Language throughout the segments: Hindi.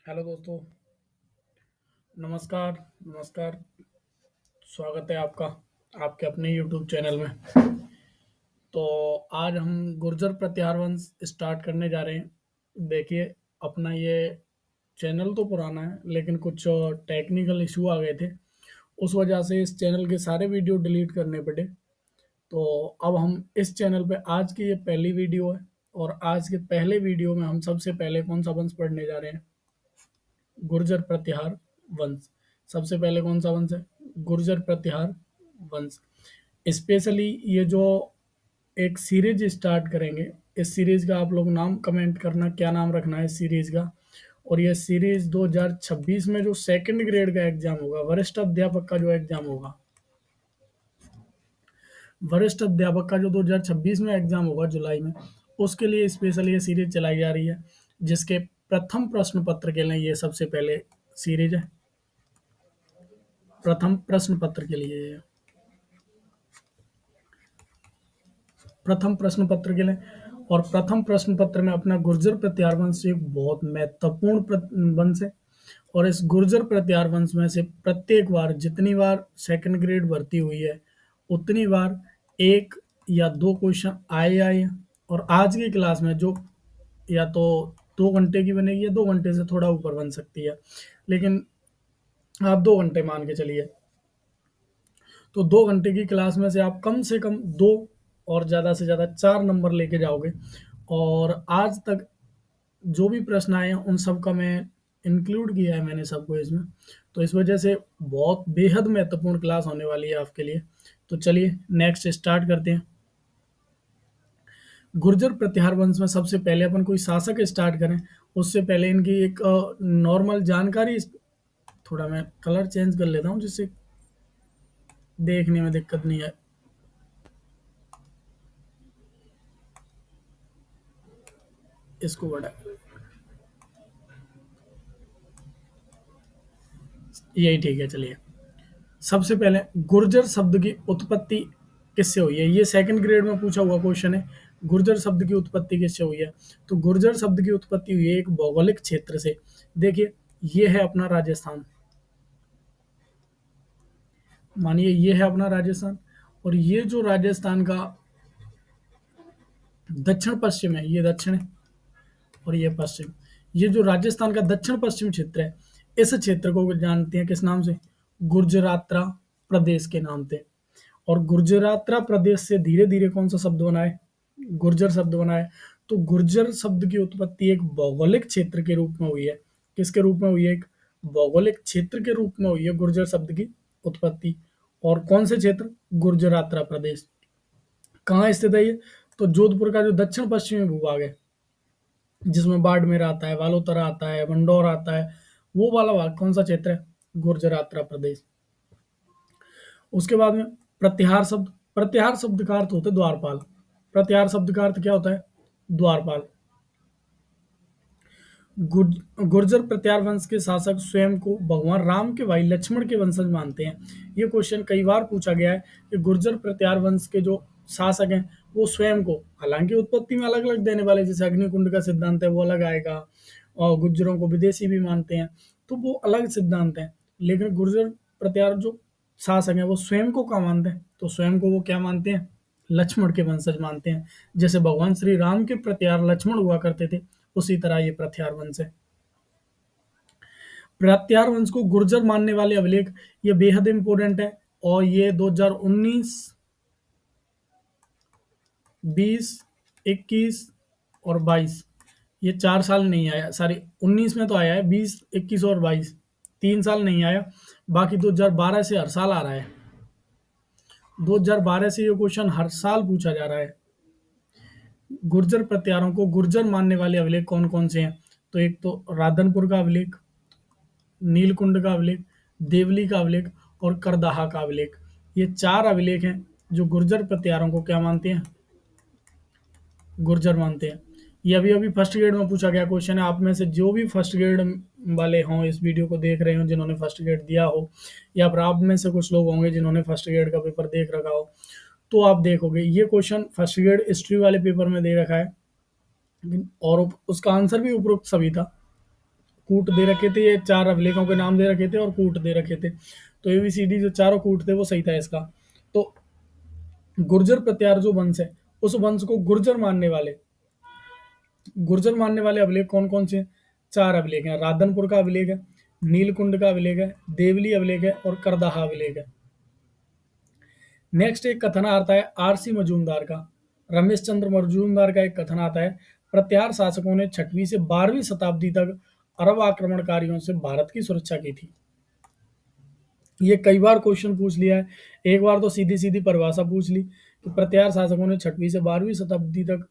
हेलो दोस्तों। नमस्कार। नमस्कार। स्वागत है आपका आपके अपने यूट्यूब चैनल में। तो आज हम गुर्जर प्रत्याहार वंश स्टार्ट करने जा रहे हैं। देखिए, अपना ये चैनल तो पुराना है लेकिन कुछ टेक्निकल इशू आ गए थे। उस वजह से इस चैनल के सारे वीडियो डिलीट करने पड़े। तो अब हम इस चैनल पे आज की ये पहली वीडियो है और आज के पहले वीडियो में हम सबसे पहले कौन सा वंश पढ़ने जा रहे हैं? गुर्जर प्रतिहार वंश। सबसे पहले कौन सा वंश है? गुर्जर प्रतिहार वंश। स्पेशली ये जो एक सीरीज स्टार्ट करेंगे, इस सीरीज का आप लोग नाम कमेंट करना, क्या नाम रखना है इस सीरीज का। और ये सीरीज 2026 में जो सेकंड ग्रेड का एग्जाम होगा, वरिष्ठ अध्यापक का जो एग्जाम होगा, वरिष्ठ अध्यापक का जो 2026 में एग्जाम होगा जुलाई में, उसके लिए स्पेशल ये सीरीज चलाई जा रही है, जिसके प्रथम प्रश्न पत्र के लिए ये सबसे पहले सीरीज है। प्रथम प्रश्न पत्र के लिए ये प्रथम प्रश्न पत्र के लिए। और प्रथम प्रश्न पत्र में अपना गुर्जर प्रत्याहार वंश एक बहुत महत्वपूर्ण वंश है। और इस गुर्जर प्रत्याहार वंश में से प्रत्येक बार, जितनी बार सेकंड ग्रेड भर्ती हुई है, उतनी बार एक या दो क्वेश्चन आए आए हैं। और आज की क्लास में जो या तो 2 घंटे की बनेगी या 2 घंटे से थोड़ा ऊपर बन सकती है, लेकिन आप 2 घंटे मान के चलिए। तो 2 घंटे की क्लास में से आप कम से कम दो और ज़्यादा से ज़्यादा 4 नंबर लेके जाओगे। और आज तक जो भी प्रश्न आए हैं उन सब का मैं इंक्लूड किया है, मैंने सबको इसमें। तो इस वजह से बहुत बेहद महत्वपूर्ण क्लास होने वाली है आपके लिए। तो चलिए नेक्स्ट स्टार्ट करते हैं। गुर्जर प्रतिहार वंश में सबसे पहले अपन कोई शासक स्टार्ट करें, उससे पहले इनकी एक नॉर्मल जानकारी। थोड़ा मैं कलर चेंज कर लेता हूँ जिससे देखने में दिक्कत नहीं है। इसको बड़ा, यही ठीक है। चलिए, सबसे पहले गुर्जर शब्द की उत्पत्ति किससे हुई है? ये सेकंड ग्रेड में पूछा हुआ क्वेश्चन है। गुर्जर शब्द की उत्पत्ति किससे हुई है? तो गुर्जर शब्द की उत्पत्ति हुई है एक भौगोलिक क्षेत्र से। देखिए, ये है अपना राजस्थान। मानिए ये है अपना राजस्थान, और ये जो राजस्थान का दक्षिण पश्चिम है, ये दक्षिण है और ये पश्चिम। ये जो राजस्थान का दक्षिण पश्चिम क्षेत्र है, इस क्षेत्र को जानते हैं किस नाम से? गुर्जरात्रा प्रदेश के नाम से। और गुर्जरात्रा प्रदेश से धीरे धीरे कौन सा शब्द बना है? गुर्जर शब्द बना है। तो गुर्जर शब्द की उत्पत्ति एक भौगोलिक क्षेत्र के रूप में हुई है। किसके रूप में हुई है? एक भौगोलिक क्षेत्र के रूप में हुई है गुर्जर शब्द की उत्पत्ति। और कौन से क्षेत्र? गुर्जरात्रा प्रदेश। कहाँ स्थित है ये? तो जोधपुर का जो दक्षिण पश्चिमी भूभाग है, जिसमें बाड़मेर आता है, बालोतरा आता है, मंडौर आता है, वो वाला भाग कौन सा क्षेत्र है? गुर्जरात्रा प्रदेश। उसके बाद में प्रत्याहार शब्द। प्रत्याहार शब्द का अर्थ होता है द्वारपाल। प्रत्याहार शब्द का अर्थ क्या होता है? द्वारपाल। गुर्जर प्रत्याहार वंश के शासक स्वयं को भगवान राम के भाई लक्ष्मण के वंशज मानते हैं। ये क्वेश्चन कई बार पूछा गया है कि गुर्जर प्रत्याहार वंश के जो शासक हैं वो स्वयं को, हालांकि उत्पत्ति में अलग अलग देने वाले, जैसे अग्निकुंड का सिद्धांत है वो अलग आएगा, और गुर्जरों को विदेशी भी मानते हैं, तो वो अलग सिद्धांत है। लेकिन गुर्जर प्रत्याहार जो शासक है वो स्वयं को क्या मानते हैं? तो स्वयं को वो क्या मानते हैं? लक्ष्मण के वंशज मानते हैं। जैसे भगवान श्री राम के प्रत्याहार लक्ष्मण हुआ करते थे, उसी तरह ये प्रत्याहार वंश है। प्रत्याहार वंश को गुर्जर मानने वाले अभिलेख, ये बेहद इंपॉर्टेंट है। और ये 2019, 20, 21 और 22, ये 4 साल नहीं आया। सॉरी, 19 में तो आया है, 20, 21 और 22 3 साल नहीं आया। बाकी 2012 से हर साल आ रहा है। 2012 से ये क्वेश्चन हर साल पूछा जा रहा है। गुर्जर प्रत्याहारों को गुर्जर मानने वाले अभिलेख कौन कौन से हैं? तो एक तो राधनपुर का अभिलेख, नीलकुंड का अभिलेख, देवली का अभिलेख और करदाहा का अभिलेख। ये 4 अभिलेख हैं जो गुर्जर प्रत्याहारों को क्या मानते हैं? गुर्जर मानते हैं। ये अभी अभी फर्स्ट ग्रेड में पूछा गया क्वेश्चन है। आप में से जो भी फर्स्ट ग्रेड वाले हों, इस वीडियो को देख रहे हो, जिन्होंने फर्स्ट ग्रेड दिया हो, या फिर आप में से कुछ लोग होंगे जिन्होंने फर्स्ट ग्रेड का पेपर देख रखा हो, तो आप देखोगे ये क्वेश्चन फर्स्ट ग्रेड हिस्ट्री वाले पेपर में दे रखा है, और उसका आंसर भी उपरोक्त सभी था। कूट दे रखे थे, ये 4 अभिलेखों के नाम दे रखे थे और कूट दे रखे थे। तो एबीसीडी जो चारों कूट थे वो सही था इसका। तो गुर्जर प्रत्यार जो वंश है, उस वंश को गुर्जर मानने वाले अभिलेख कौन कौन से हैं? 4 अभिलेख हैं। राधनपुर का अभिलेख है, नीलकुंड का अभिलेख है, देवली अभिलेख है और करदाहा अभिलेख है। नेक्स्ट एक कथन आता है आरसी मजूमदार का। रमेश चंद्र मजूमदार का एक कथन आता है, प्रत्यार शासकों ने 6वीं से 12वीं शताब्दी तक अरब आक्रमणकारियों से भारत की सुरक्षा की थी। ये कई बार क्वेश्चन पूछ लिया है। एक बार तो सीधी सीधी परिभाषा पूछ ली कि प्रत्यार शासकों ने 6वीं से 12वीं शताब्दी तक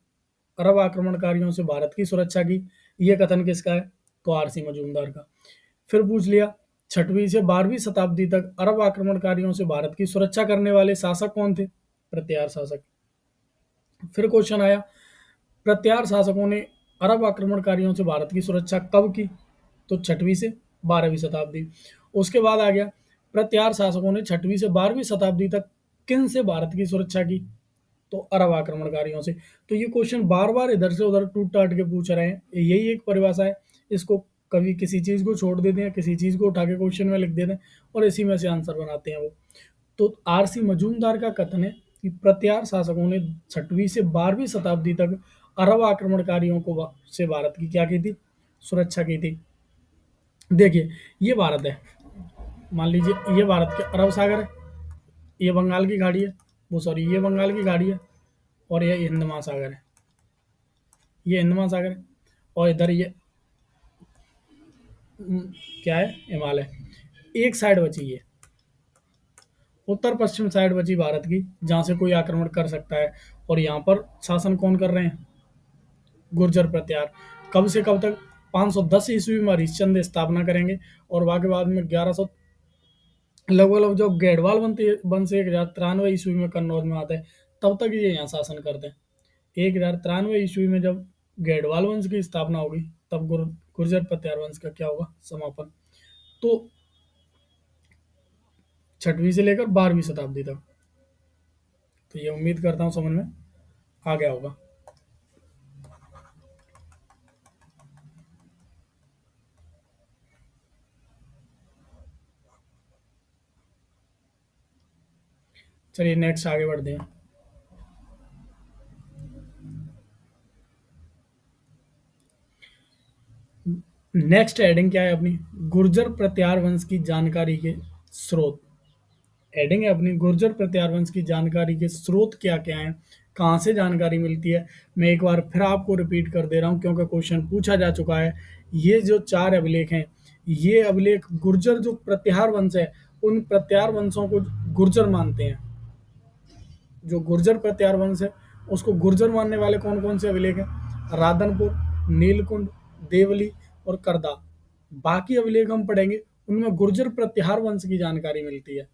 अरब आक्रमणकारियों से भारत की सुरक्षा की। ये कथन किसका है? तो आरसी मजूमदार का। फिर पूछ लिया 6वीं से 12वीं शताब्दी तक अरब आक्रमणकारियों से भारत की सुरक्षा करने वाले शासक कौन थे? प्रत्यार शासक। फिर क्वेश्चन आया प्रत्यार शासकों ने अरब आक्रमणकारियों से भारत की सुरक्षा कब की? तो 6वीं से 12वीं शताब्दी। उसके बाद आ गया प्रत्यार शासकों ने 6वीं से 12वीं शताब्दी तक किन से भारत की सुरक्षा की? तो अरब आक्रमणकारियों से। तो ये क्वेश्चन बार बार इधर से उधर टूट टाट के पूछ रहे हैं। यही एक परिभाषा है। इसको कभी किसी चीज को छोड़ देते हैं, किसी चीज को उठा के क्वेश्चन में लिख देते हैं और इसी में से आंसर बनाते हैं वो। तो आरसी मजूमदार का कथन है कि प्रत्यार शासकों ने 6वीं से 12वीं शताब्दी तक अरब आक्रमणकारियों को से भारत की क्या की थी? सुरक्षा की थी। देखिए ये भारत है, मान लीजिए ये भारत के अरब सागर है, ये बंगाल की खाड़ी है, वो सॉरी ये बंगाल की खाड़ी है और ये हिंद महासागर है, ये हिंद महासागर है और इधर ये क्या है? हिमालय। एक साइड बची है, उत्तर पश्चिम साइड बची भारत की, जहां से कोई आक्रमण कर सकता है। और यहाँ पर शासन कौन कर रहे हैं? गुर्जर प्रत्यार। कब से कब तक? 510 ईस्वी में हरिश्चंद्र स्थापना करेंगे और के बाद में 1100 लगभग लगभग जो गैडवाल वंश 1093 ईस्वी में कन्नौज में आता है, तब तक ये यहाँ शासन करते हैं। 1093 ईस्वी में जब गैडवाल वंश की स्थापना होगी, तब गुर्जर प्रत्यार वंश का क्या होगा? समापन। तो 6वीं से लेकर 12वीं शताब्दी तक। तो ये उम्मीद करता हूँ समझ में आ गया होगा। चलिए नेक्स्ट आगे बढ़ते हैं। नेक्स्ट हेडिंग क्या है अपनी? गुर्जर प्रत्यार वंश की जानकारी के स्रोत। हेडिंग है अपनी गुर्जर प्रत्यार वंश की जानकारी के स्रोत क्या क्या हैं, कहाँ से जानकारी मिलती है। मैं एक बार फिर आपको रिपीट कर दे रहा हूँ क्योंकि क्वेश्चन पूछा जा चुका है। ये जो 4 अभिलेख हैं, ये अभिलेख गुर्जर जो प्रत्यार वंश है, उन प्रत्यार वंशों को गुर्जर मानते हैं। जो गुर्जर प्रत्यार वंश है उसको गुर्जर मानने वाले कौन कौन से अभिलेख हैं? राधनपुर, नीलकुंड, देवली और करदा। बाकी अभिलेख हम पढ़ेंगे, उनमें गुर्जर प्रत्यार वंश की जानकारी मिलती है।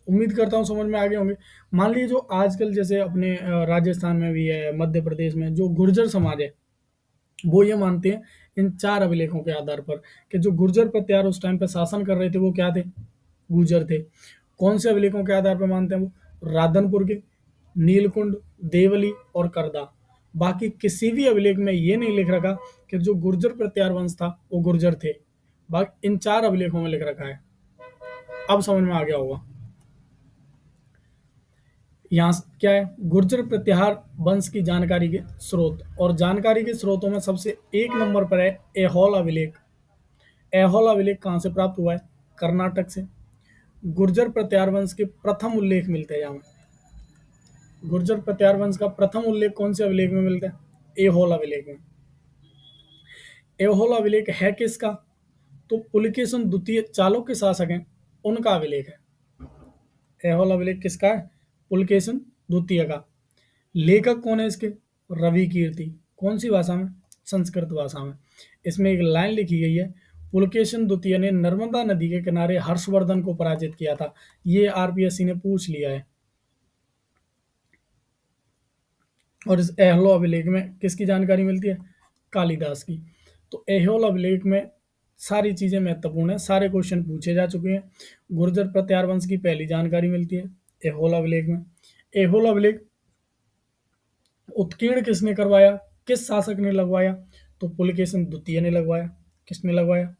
उम्मीद करता हूँ समझ में आ गए होंगे। मान लीजिए जो आजकल जैसे अपने राजस्थान में भी है, मध्य प्रदेश में जो गुर्जर समाज है, वो ये मानते हैं इन 4 अभिलेखों के आधार पर कि जो गुर्जर प्रत्यार उस टाइम पे शासन कर रहे थे वो क्या थे? गुर्जर थे। कौन से अभिलेखों के आधार पर मानते हैं वो? राधनपुर के, नीलकुंड, देवली और करदा। बाकी किसी भी अभिलेख में ये नहीं लिख रखा कि जो गुर्जर प्रत्यार वंश था वो गुर्जर थे। बाकी इन 4 अभिलेखों में लिख रखा है। अब समझ में आ गया होगा। यहाँ क्या है? गुर्जर प्रत्याहार वंश की जानकारी के स्रोत, और जानकारी के स्रोतों में सबसे एक नंबर पर है ऐहोल अभिलेख। ऐहोल अभिलेख कहाँ से प्राप्त हुआ है? कर्नाटक से। गुर्जर प्रत्याहार वंश के प्रथम उल्लेख मिलते हैं यहाँ। गुर्जर प्रत्याहार वंश का प्रथम उल्लेख कौन से अभिलेख में मिलता है? ऐहोल अभिलेख में। ऐहोल अभिलेख है किसका? तो पुलकेशन द्वितीय चालुक्य शासक हैं, उनका अभिलेख है। ऐहोल अभिलेख किसका है? पुलकेशन द्वितीय का। लेखक कौन है इसके? रवि कीर्ति। कौन सी भाषा में? संस्कृत भाषा में। इसमें एक लाइन लिखी गई है, पुलकेशन द्वितीय ने नर्मदा नदी के किनारे हर्षवर्धन को पराजित किया था। ये आरपीएससी ने पूछ लिया है। और इस ऐहोल अभिलेख में किसकी जानकारी मिलती है? कालिदास की। तो ऐहोल अभिलेख में सारी चीजें महत्वपूर्ण है, सारे क्वेश्चन पूछे जा चुके हैं। गुर्जर प्रत्यार वंश की पहली जानकारी मिलती है ऐहोल अभिलेख में। ऐहोल अभिलेख उत्कीर्ण किसने करवाया? किस शासक ने लगवाया? तो पुलकेशन द्वितीय ने लगवाया। किसने लगवाया?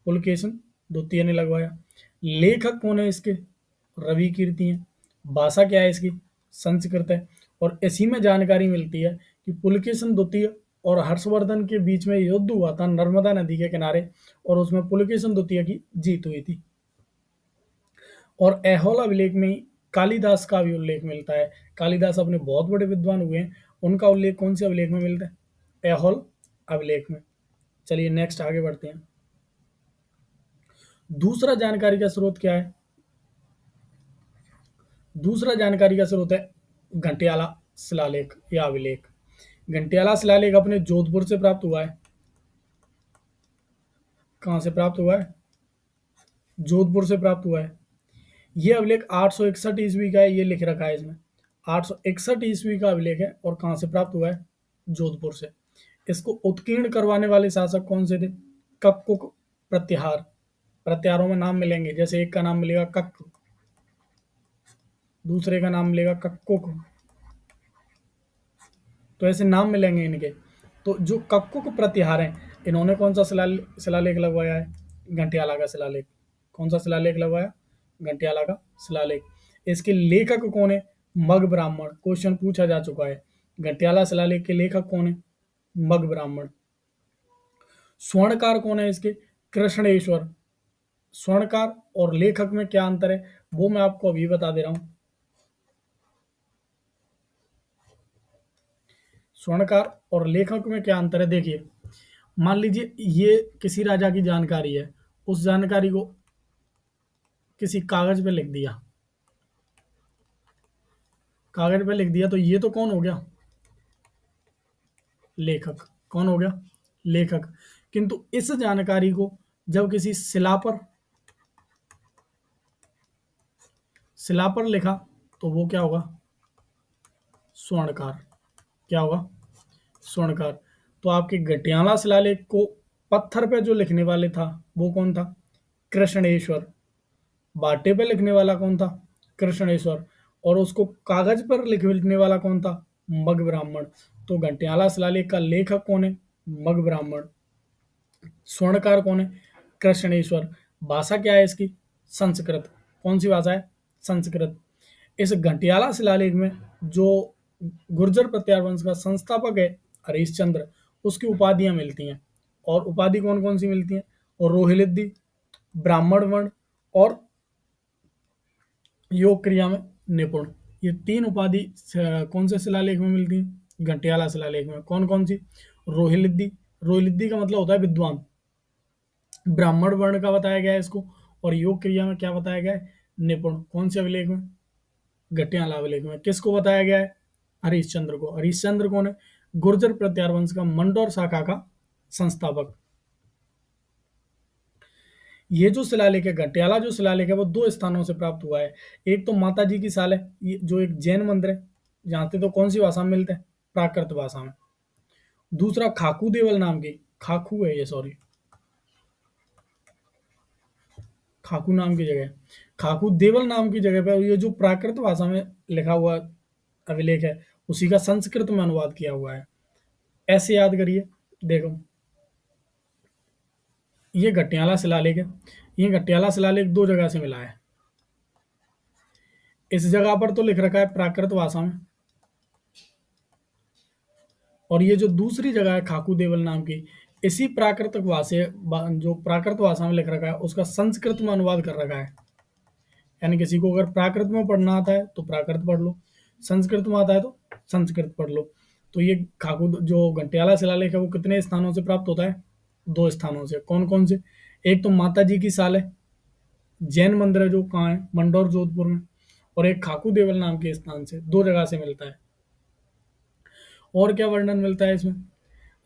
पुलकेशन द्वितीय ने लगवाया। लेखक कौन है इसके? रवि कीर्ति हैं। भाषा क्या है इसकी? संस्कृत है। और इसी में जानकारी मिलती है कि पुलकेशन द्वितीय और हर्षवर्धन के बीच में युद्ध हुआ था नर्मदा नदी के किनारे, और उसमें पुलकेशन द्वितीय की जीत हुई थी। और ऐहोल अभिलेख में ही कालिदास का भी उल्लेख मिलता है। कालिदास अपने बहुत बड़े विद्वान हुए हैं, उनका उल्लेख कौन से अभिलेख में मिलता है? ऐहोल अभिलेख में। चलिए नेक्स्ट आगे बढ़ते हैं। दूसरा जानकारी का स्रोत क्या है? दूसरा जानकारी का स्रोत है घंटियाला शिलालेख या अभिलेख। घंटियाला शिलालेख अपने जोधपुर से प्राप्त हुआ है। कहां से प्राप्त हुआ है? जोधपुर से प्राप्त हुआ है। यह अभिलेख 861 ईस्वी का है, ये लिख रखा है इसमें। 861 ईस्वी का अभिलेख है और कहां से प्राप्त हुआ है? जोधपुर से। इसको उत्कीर्ण करवाने वाले शासक कौन से थे? कक्कुक प्रत्याहार। प्रत्याहारों में नाम मिलेंगे, जैसे एक का नाम मिलेगा कक, दूसरे का नाम मिलेगा कक्कुक, तो ऐसे नाम मिलेंगे इनके। तो जो कक्कुक प्रत्याहार हैं, इन्होंने कौन सा शिलालेख लगवाया है? घंटियाला का शिलालेख। कौन सा शिलालेख लगवाया? घंटियाला का शिलालेख। इसके लेखक कौन है? मग ब्राह्मण। क्वेश्चन पूछा जा चुका है। घंटियाला शिलालेख के लेखक कौन है? मग ब्राह्मण। स्वर्णकार कौन है इसके? कृष्णेश्वर। स्वर्णकार और लेखक में क्या अंतर है वो मैं आपको अभी बता दे रहा हूं। स्वर्णकार और लेखक में क्या अंतर है, देखिए। मान लीजिए ये किसी राजा की जानकारी है, उस जानकारी को किसी कागज पे लिख दिया, कागज पे लिख दिया, तो ये तो कौन हो गया? लेखक। कौन हो गया? लेखक। किंतु इस जानकारी को जब किसी शिला पर लिखा तो वो क्या होगा? स्वर्णकार। क्या होगा? स्वर्णकार। तो आपके घटियाला शिलालेख को पत्थर पे जो लिखने वाले था वो कौन था? कृष्णेश्वर। बाटे पे लिखने वाला कौन था? कृष्णेश्वर। और उसको कागज पर लिखने वाला कौन था? मग ब्राह्मण। तो घंटियाला शिलालेख का लेखक कौन है? मग ब्राह्मण। स्वर्णकार कौन है? कृष्णेश्वर। भाषा क्या है इसकी? संस्कृत। कौन सी भाषा है? संस्कृत। इस घंटियाला शिलालेख में जो गुर्जर प्रत्यार वंश का संस्थापक है हरिश्चंद्र, उसकी उपाधियां मिलती हैं। और उपाधि कौन कौन सी मिलती हैं? और रोहिलिद्धि, ब्राह्मण वर्ण और योग क्रिया में निपुण, ये तीन उपाधि कौन से शिलालेख में मिलती हैं? घंटियाला शिलालेख में। कौन कौन सी? रोहिलिद्धि। रोहिलिद्धि का मतलब होता है विद्वान। ब्राह्मण वर्ण का बताया गया है इसको। और योग क्रिया में क्या बताया गया है? निपुण। कौन से अभिलेख में? घटियाला अभिलेख में। किसको बताया गया है? हरिश्चंद्र को। हरिश्चंद्र कौन है? गुर्जर प्रत्यार वंश का मंडौर शाखा का संस्थापक। ये जो शिलालेख है, घटियाला जो शिलालेख है, वो दो स्थानों से प्राप्त हुआ है। एक तो माता जी की साल है, ये जो एक जैन मंदिर है, जानते तो कौन सी भाषा में मिलते हैं? प्राकृत भाषा में। दूसरा खाकू देवल नाम की, खाकू है ये, सॉरी, खाकू नाम की जगह, खाकू देवल नाम की जगह पर ये जो प्राकृत भाषा में लिखा हुआ अभिलेख है, उसी का संस्कृत में अनुवाद किया हुआ है। ऐसे याद करिए। देखो, ये घटियाला शिलालेख है। ये घटियाला शिलालेख दो जगह से मिला है। इस जगह पर तो लिख रखा है प्राकृत भाषा में, और ये जो दूसरी जगह है खाकू देवल नाम की, इसी प्राकृतिक भाषा, जो प्राकृत भाषा में लिख रखा है उसका संस्कृत में अनुवाद कर रखा है। यानी किसी को अगर प्राकृत में पढ़ना आता है तो प्राकृत पढ़ लो, संस्कृत में आता है तो संस्कृत पढ़ लो। तो ये खाकू जो घंटियाला शिलालेख है वो कितने स्थानों से प्राप्त होता है? दो स्थानों से। कौन कौन से? एक तो माता जी की साल है, जैन मंदिर है जो कहाँ है? मंडौर जोधपुर में। और एक खाकू देवल नाम के स्थान से, दो जगह से मिलता है। और क्या वर्णन मिलता है इसमें?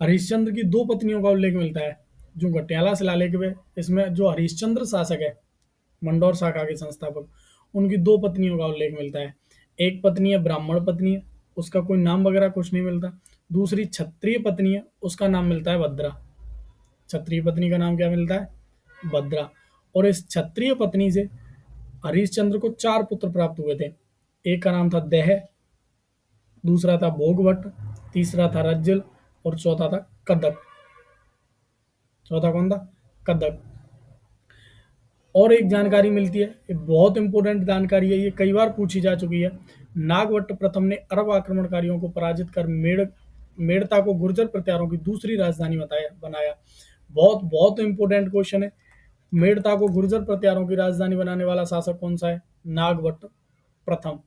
हरिश्चंद्र की दो पत्नियों का उल्लेख मिलता है जो घटियाला शिलालेख में। इसमें जो हरिश्चंद्र शासक है, मंडौर शाखा के संस्थापक, उनकी दो पत्नियों का उल्लेख मिलता है। एक पत्नी है ब्राह्मण पत्नी है, उसका कोई नाम वगैरह कुछ नहीं मिलता। दूसरी क्षत्रिय पत्नी है, उसका नाम मिलता है भद्रा। क्षत्रिय पत्नी का नाम क्या मिलता है? भद्रा। और इस क्षत्रिय पत्नी से हरिश्चंद्र को चार पुत्र प्राप्त हुए थे। एक का नाम था देह, दूसरा था भोगवट, तीसरा था रज्जल और चौथा था कदक। चौथा कौन था? कदक। और एक जानकारी मिलती है, ये बहुत इंपॉर्टेंट जानकारी है, ये कई बार पूछी जा चुकी है। नागवट प्रथम ने अरब आक्रमणकारियों को पराजित कर मेड़ता को गुर्जर प्रत्यारों की दूसरी राजधानी बनाया। बहुत बहुत इंपॉर्टेंट क्वेश्चन है। मेड़ता को गुर्जर प्रत्यारों की राजधानी बनाने वाला शासक कौन सा है? नागवट प्रथम।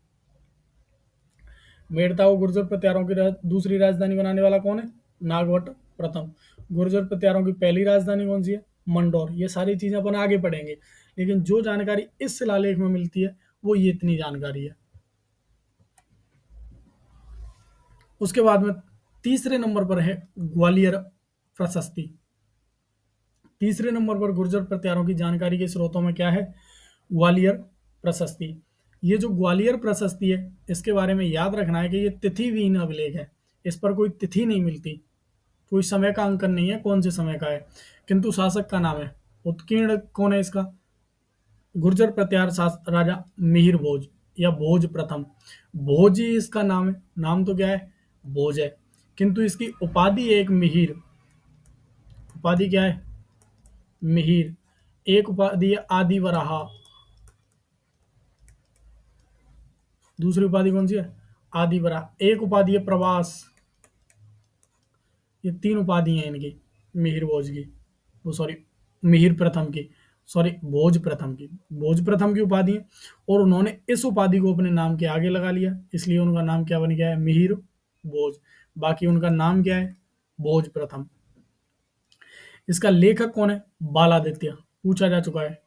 मेड़ता को गुर्जर प्रत्यारों की दूसरी राजधानी बनाने वाला कौन है? नागवट प्रथम। गुर्जर प्रत्यारों की पहली राजधानी कौन सी है? मंडौर। ये सारी चीजें अपन आगे पढ़ेंगे, लेकिन जो जानकारी इस शिलालेख में मिलती है वो ये इतनी जानकारी है। उसके बाद में तीसरे नंबर पर है ग्वालियर प्रशस्ति। तीसरे नंबर पर गुर्जर प्रत्यारों की जानकारी के स्रोतों में क्या है? ग्वालियर प्रशस्ति। ये जो ग्वालियर प्रशस्ति है, इसके बारे में याद रखना है कि ये तिथि विहीन अभिलेख है, इस पर कोई तिथि नहीं मिलती, कोई समय का अंकन नहीं है कौन से समय का है, किंतु शासक का नाम है। उत्कीर्ण कौन है इसका? गुर्जर प्रत्यार राजा मिहिर भोज या भोज प्रथम। भोज ही इसका नाम है, नाम तो क्या है? भोज है, किंतु इसकी उपाधि एक मिहिर। उपाधि क्या है? मिहिर। एक उपाधि है आदि वराहा। दूसरी उपाधि कौन सी है? आदि वराह। एक उपाधि है प्रवास। ये तीन उपाधि हैं इनकी, मिहिर भोज की, वो सॉरी मिहिर प्रथम की, सॉरी भोज प्रथम की। भोज प्रथम की उपाधि है, और उन्होंने इस उपाधि को अपने नाम के आगे लगा लिया, इसलिए उनका नाम क्या बन गया है? मिहिर भोज। बाकी उनका नाम क्या है? भोज प्रथम। इसका लेखक कौन है? बालादित्य। पूछा जा चुका है।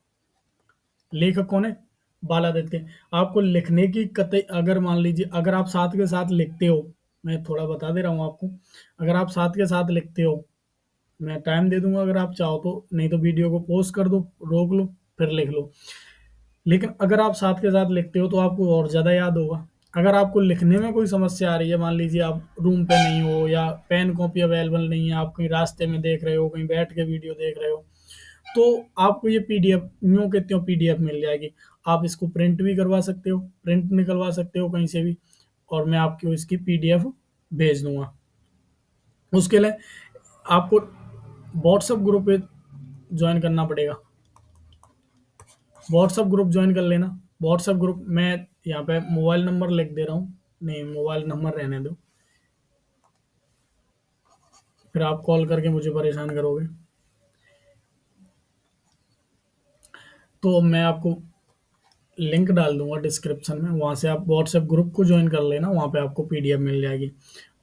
लेखक कौन है? बालादित्य। आपको लिखने की कतई, अगर मान लीजिए अगर आप साथ के साथ लिखते हो, मैं थोड़ा बता दे रहा हूँ आपको, अगर आप साथ के साथ लिखते हो, मैं टाइम दे दूंगा अगर आप चाहो तो, नहीं तो वीडियो को पॉज कर दो, रोक लो, फिर लिख लो। लेकिन अगर आप साथ के साथ लिखते हो तो आपको और ज़्यादा याद होगा। अगर आपको लिखने में कोई समस्या आ रही है, मान लीजिए आप रूम पे नहीं हो या पेन कॉपी अवेलेबल नहीं है, आप कहीं रास्ते में देख रहे हो, कहीं बैठ के वीडियो देख रहे हो, तो आपको ये पीडीएफ, यूँ कहते हो पीडीएफ मिल जाएगी। आप इसको प्रिंट भी करवा सकते हो, प्रिंट निकलवा सकते हो कहीं से भी, और मैं आपको इसकी पीडीएफ भेज दूंगा। उसके लिए आपको व्हाट्सएप ग्रुप पे ज्वाइन करना पड़ेगा। व्हाट्सएप ग्रुप ज्वाइन कर लेना। व्हाट्सएप ग्रुप मैं यहाँ पे मोबाइल नंबर लिख दे रहा हूँ, नहीं मोबाइल नंबर रहने दो, फिर आप कॉल करके मुझे परेशान करोगे। तो मैं आपको लिंक डाल दूंगा डिस्क्रिप्शन में, वहाँ से आप व्हाट्सएप ग्रुप को ज्वाइन कर लेना, वहाँ पे आपको पीडीएफ मिल जाएगी।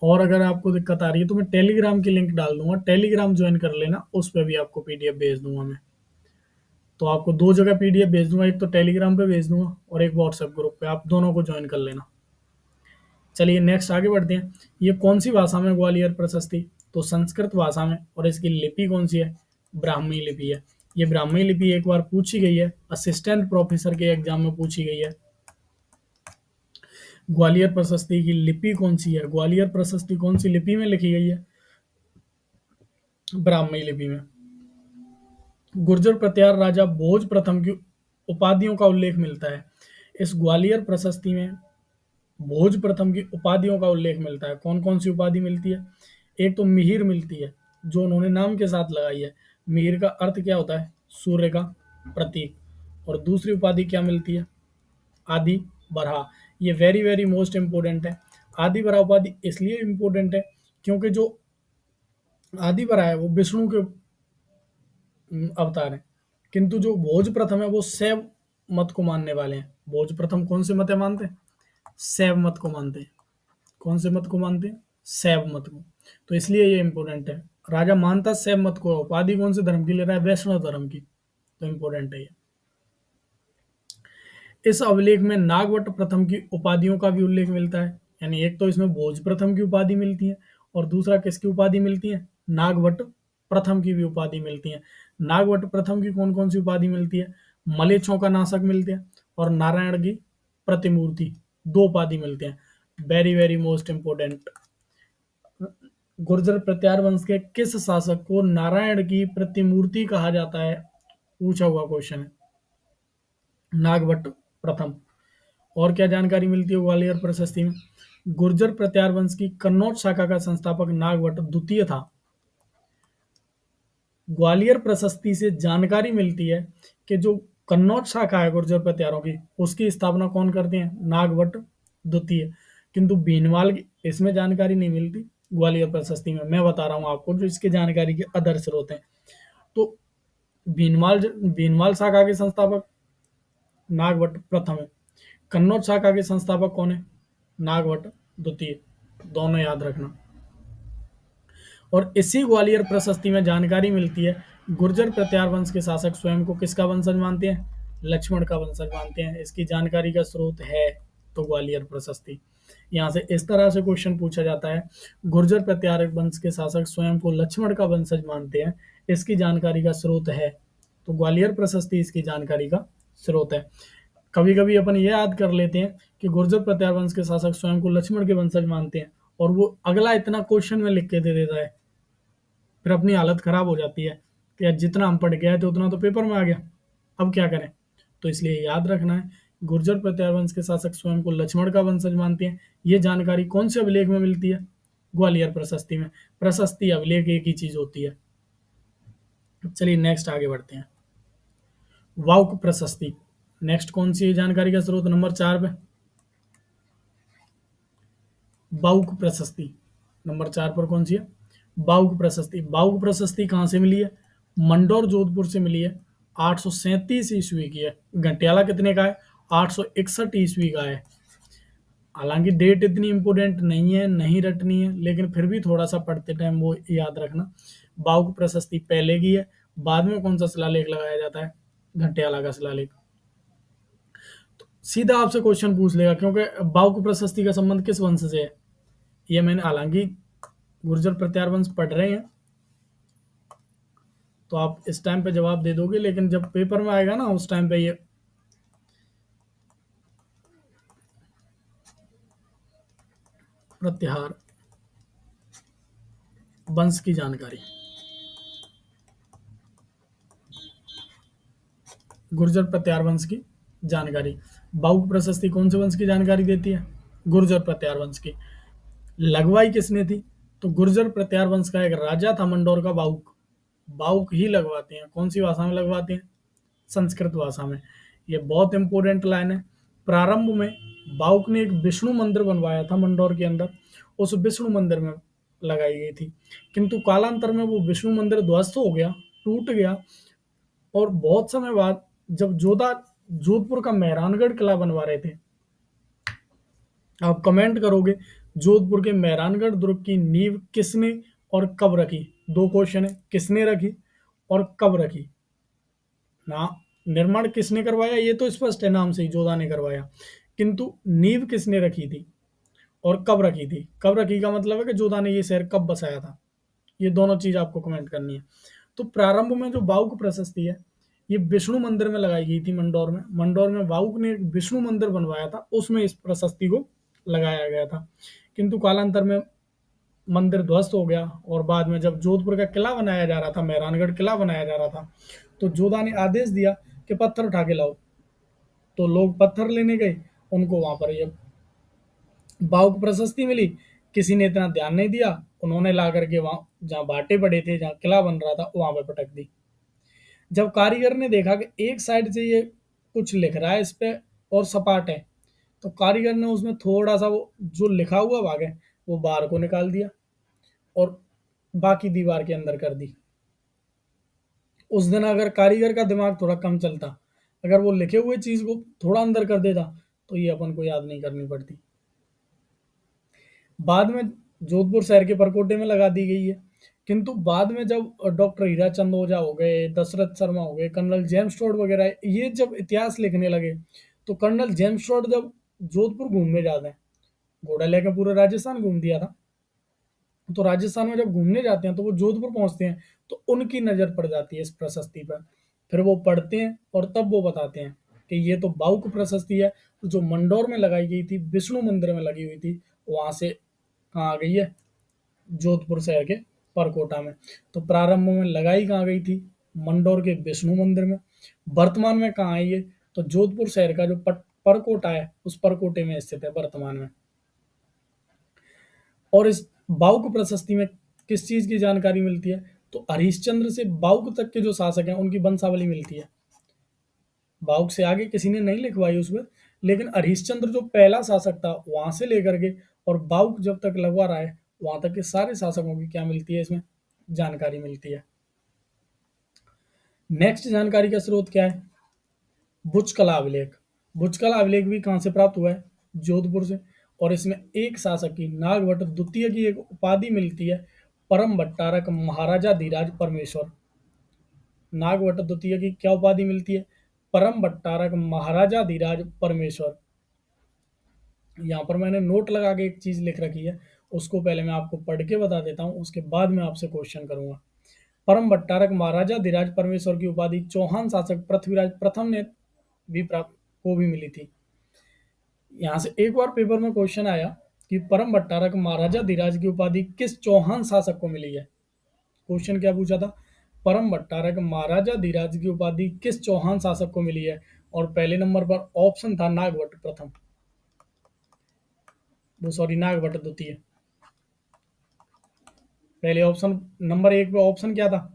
और अगर आपको दिक्कत आ रही है तो मैं टेलीग्राम की लिंक डाल दूंगा, टेलीग्राम ज्वाइन कर लेना, उस पर भी आपको पीडीएफ भेज दूंगा मैं। तो आपको दो जगह पीडीएफ भेज दूंगा, एक तो टेलीग्राम पे भेज दूंगा और एक व्हाट्सएप ग्रुप पे, आप दोनों को ज्वाइन कर लेना। चलिए नेक्स्ट आगे बढ़ते हैं। ये कौन सी भाषा में ग्वालियर प्रशस्ति? तो संस्कृत भाषा में, और इसकी लिपि कौन सी है? ब्राह्मी लिपि है। ये ब्राह्मी लिपि एक बार पूछी गई है, असिस्टेंट प्रोफेसर के एग्जाम में पूछी गई है। ग्वालियर प्रशस्ति की लिपि कौन सी है? ग्वालियर प्रशस्ति कौन सी लिपि में लिखी गई है? ब्राह्मी लिपि में। गुर्जर प्रत्यार राजा भोज प्रथम की उपाधियों का उल्लेख मिलता है। इस ग्वालियर प्रशस्ति में भोज प्रथम की उपाधियों का उल्लेख मिलता है। कौन कौन सी उपाधि मिलती है? एक तो मिहिर मिलती है, जो उन्होंने नाम के साथ लगाई है। मिहिर का अर्थ क्या होता है? सूर्य का प्रतीक। और दूसरी उपाधि क्या मिलती है? आदि बरहा। ये वेरी वेरी मोस्ट इंपोर्टेंट है। आदि बरहा उपाधि इसलिए इंपोर्टेंट है क्योंकि जो आदि बरहा है वो विष्णु के अवतार है, किंतु जो भोज प्रथम है वो शैव मत को मानने वाले हैं। भोज प्रथम कौन से मत मानते हैं? शैव मत को मानते हैं। कौन से मत को मानते हैं? शैव मत को। तो इसलिए ये इंपॉर्टेंट है। राजा मानता शैव मत को, उपाधि कौन से धर्म की ले रहा है? वैष्णव धर्म की। तो इंपॉर्टेंट है ये। इस अभिलेख में नागवट प्रथम की उपाधियों का भी उल्लेख मिलता है, यानी एक तो इसमें भोज प्रथम की उपाधि मिलती है, और दूसरा किसकी उपाधि मिलती है? नागवट प्रथम की भी उपाधि मिलती है। नागवट प्रथम की कौन कौन सी उपाधि मिलती है? मलेच्छों का नाशक मिलते हैं, और नारायण की प्रतिमूर्ति, दो उपाधि मिलते हैं। Very very most important. Gurjar Pratihar वंश के किस शासक को नारायण की प्रतिमूर्ति कहा जाता है? पूछा हुआ क्वेश्चन है। नागवट प्रथम। और क्या जानकारी मिलती है ग्वालियर प्रशस्ति में? गुर्जर प्रत्यार वंश की कन्नौज शाखा का संस्थापक नागवट द्वितीय था। ग्वालियर प्रशस्ति से जानकारी मिलती है कि जो कन्नौज शाखा है गुर्जर प्रत्यारों की, उसकी स्थापना कौन करते हैं? नागभट्ट द्वितीय। किंतु भीनवाल की इसमें जानकारी नहीं मिलती ग्वालियर प्रशस्ति में। मैं बता रहा हूँ आपको जो इसकी जानकारी के अदर स्रोत हैं। तो भीनवाल शाखा के संस्थापक नागभट्ट प्रथम है। कन्नौज शाखा के संस्थापक कौन है? नागभट्ट द्वितीय। दोनों याद रखना। और इसी ग्वालियर प्रशस्ति में जानकारी मिलती है गुर्जर प्रत्यार वंश के शासक स्वयं को किसका वंशज मानते हैं? लक्ष्मण का वंशज मानते हैं। इसकी जानकारी का स्रोत है तो ग्वालियर प्रशस्ति। यहाँ से इस तरह से क्वेश्चन पूछा जाता है, गुर्जर प्रत्यार वंश के शासक स्वयं को लक्ष्मण का वंशज मानते हैं, इसकी जानकारी का स्रोत है तो ग्वालियर प्रशस्ति इसकी जानकारी का स्रोत है। कभी कभी अपन ये याद कर लेते हैं कि गुर्जर प्रत्यार वंश के शासक स्वयं को लक्ष्मण के वंशज मानते हैं और वो अगला इतना क्वेश्चन में लिख के दे देता है, फिर अपनी हालत खराब हो जाती है कि यार जितना हम पढ़ के आए थे उतना तो पेपर में आ गया, अब क्या करें। तो इसलिए याद रखना है गुर्जर प्रत्यार वंश के शासक स्वयं को लक्ष्मण का वंशज मानते हैं। ये जानकारी कौन से अभिलेख में मिलती है? ग्वालियर प्रशस्ति में। प्रशस्ति अभिलेख एक ही चीज होती है। चलिए नेक्स्ट आगे बढ़ते हैं। वाउक प्रशस्ति नेक्स्ट कौन सी जानकारी का स्रोत? नंबर 4 पे बाउक प्रशस्ति। नंबर 4 पर कौन सी है? बाउक प्रशस्ति। बाउक प्रशस्ति कहाँ से मिली है? मंडौर जोधपुर से मिली है। 837 ईस्वी की है। घंटियाला कितने का है? 861 ईस्वी का है। हालांकि डेट इतनी इंपोर्टेंट नहीं है, नहीं रटनी है, लेकिन फिर भी थोड़ा सा पढ़ते टाइम वो याद रखना। बाउक प्रशस्ति पहले की है। बाद में कौन सा शिलालेख लगाया जाता है? घंटियाला का शिलालेख। तो सीधा आपसे क्वेश्चन पूछ लेगा क्योंकि बाउक प्रशस्ति का संबंध किस वंश से है? ये मैंने हालांकि गुर्जर प्रत्यार वंश पढ़ रहे हैं तो आप इस टाइम पे जवाब दे दोगे, लेकिन जब पेपर में आएगा ना उस टाइम पे ये प्रत्याहार वंश की जानकारी, गुर्जर प्रत्यार वंश की जानकारी। बाउक प्रशस्ति कौन से वंश की जानकारी देती है? गुर्जर प्रत्यार वंश की। लगवाई किसने थी? तो गुर्जर प्रत्यार वंश का एक राजा था मंडौर का बाउक। बाउक ही लगवाते हैं। कौन सी भाषा में लगवाते हैं? संस्कृत भाषा में। ये बहुत इंपॉर्टेंट लाइन है। प्रारंभ में बाउक ने एक विष्णु मंदिर बनवाया था मंडौर के अंदर, उस विष्णु मंदिर में लगाई गई थी, किंतु कालांतर में वो विष्णु मंदिर ध्वस्त हो गया, टूट गया। और बहुत समय बाद जब जोधपुर का मेहरानगढ़ किला बनवा रहे थे, आप कमेंट करोगे जोधपुर के मेहरानगढ़ दुर्ग की नींव किसने और कब रखी? दो क्वेश्चन है, किसने रखी और कब रखी ना। निर्माण किसने करवाया ये तो स्पष्ट है, नाम से ही जोधा ने करवाया, किंतु नींव किसने रखी थी और कब रखी थी? कब रखी का मतलब है कि जोधा ने ये शहर कब बसाया था। ये दोनों चीज आपको कमेंट करनी है। तो प्रारंभ में जो बाउक प्रशस्ति है ये विष्णु मंदिर में लगाई गई थी मंडौर में। मंडौर में बाउक ने एक विष्णु मंदिर बनवाया था, उसमें इस प्रशस्ति को लगाया गया था, किंतु कालांतर में मंदिर ध्वस्त हो गया और बाद में जब जोधपुर का किला बनाया जा रहा था, मेहरानगढ़ किला बनाया जा रहा था, तो जोधा ने आदेश दिया कि पत्थर उठा के लाओ। तो लोग पत्थर लेने गए, उनको वहां पर ये बाउक प्रशस्ति मिली। किसी ने इतना ध्यान नहीं दिया, उन्होंने ला करके वहां जहाँ बाटे पड़े थे, जहाँ किला बन रहा था, वहां पर पटक दी। जब कारीगर ने देखा कि एक साइड से ये कुछ लिख रहा है इस पे और सपाट है, तो कारीगर ने उसमें थोड़ा सा वो जो लिखा हुआ भाग है वो बाहर को निकाल दिया और बाकी दीवार के अंदर कर दी। उस दिन अगर कारीगर का दिमाग थोड़ा कम चलता, अगर वो लिखे हुए चीज को थोड़ा अंदर कर देता, तो ये अपन को याद नहीं करनी पड़ती। बाद में जोधपुर शहर के परकोटे में लगा दी गई है, किंतु बाद में जब डॉक्टर हीराचंद ओझा हो गए, दशरथ शर्मा हो गए, कर्नल जेम्स टोड वगैरह ये जब इतिहास लिखने लगे, तो कर्नल जेम्स टोड जब जोधपुर घूमने जाते हैं, घोड़ा लेकर पूरा राजस्थान घूम दिया था, तो राजस्थान में जब घूमने जाते हैं तो वो जोधपुर पहुंचते हैं, तो उनकी नजर पड़ जाती है इस प्रशस्ति पर। फिर वो पढ़ते हैं और तब वो बताते हैं कि ये तो बाउक प्रशस्ति है, जो मंडौर में लगाई गई थी, विष्णु मंदिर में लगी हुई थी, वहां से कहाँ आ गई है? जोधपुर शहर के परकोटा में। तो प्रारंभ में लगाई कहाँ गई थी? मंडौर के विष्णु मंदिर में। वर्तमान में कहाँ आई है? तो जोधपुर शहर का जो परकोटा है उस परकोटे में स्थित है वर्तमान में। और इस बाउक प्रशस्ति में किस चीज की जानकारी मिलती है? तो हरिश्चंद्र से बाउक तक के जो शासक हैं उनकी वंशावली मिलती है। बाउक से आगे किसी ने नहीं लिखवाई उसमें, लेकिन हरिश्चंद्र जो पहला शासक था वहां से लेकर के और बाउक जब तक लगवा रहा है वहां तक के सारे शासकों की क्या मिलती है, इसमें जानकारी मिलती है। नेक्स्ट जानकारी का स्रोत क्या है? बुच कला अभिलेख। बुच कला अभिलेख भी कहाँ से प्राप्त हुआ है? जोधपुर से। और इसमें एक शासक की नागभट्ट द्वितीय की एक उपाधि मिलती है, परम भट्टारक महाराजा धीराज परमेश्वर। नागभट्ट द्वितीय की क्या उपाधि मिलती है? परम भट्टारक महाराजा धीराज परमेश्वर। यहाँ पर मैंने नोट लगा के एक चीज लिख रखी है, उसको पहले मैं आपको पढ़ के बता देता हूँ, उसके बाद मैं आपसे क्वेश्चन करूंगा। परम भट्टारक महाराजा धीराज परमेश्वर की उपाधि चौहान शासक पृथ्वीराज प्रथम ने भी प्राप्त को भी मिली थी। यहाँ से एक बार पेपर में क्वेश्चन आया कि परम भट्टारक महाराजा धीराज की उपाधि किस चौहान शासक को मिली है। क्वेश्चन क्या पूछा था? परम भट्टारक महाराजा धीराज की उपाधि किस चौहान शासक को मिली है? और पहले नंबर पर ऑप्शन था नागभट्ट प्रथम, वो सॉरी नागभट्ट द्वितीय। पहले ऑप्शन नंबर एक पे ऑप्शन क्या था?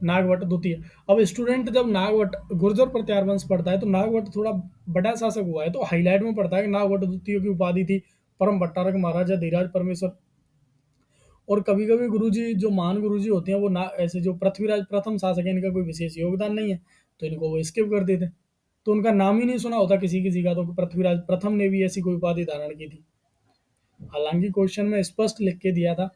नागभट्ट द्वितीय। अब स्टूडेंट जब नागभट्ट गुर्जर प्रत्यार वंश पढ़ता है तो नागभट्ट थोड़ा बड़ा शासक हुआ है तो हाईलाइट में पढ़ता है कि नागभट्ट द्वितीय की उपाधि थी परम भट्टारक महाराजा धीराज परमेश्वर। और कभी कभी गुरुजी जो महान गुरुजी होते हैं वो ना ऐसे जो पृथ्वीराज प्रथम शासक है इनका कोई विशेष योगदान नहीं है तो इनको वो स्किप कर देते, तो उनका नाम ही नहीं सुना होता किसी किसी का, तो पृथ्वीराज प्रथम ने भी ऐसी कोई उपाधि धारण की थी। हालांकि क्वेश्चन में स्पष्ट लिख के दिया था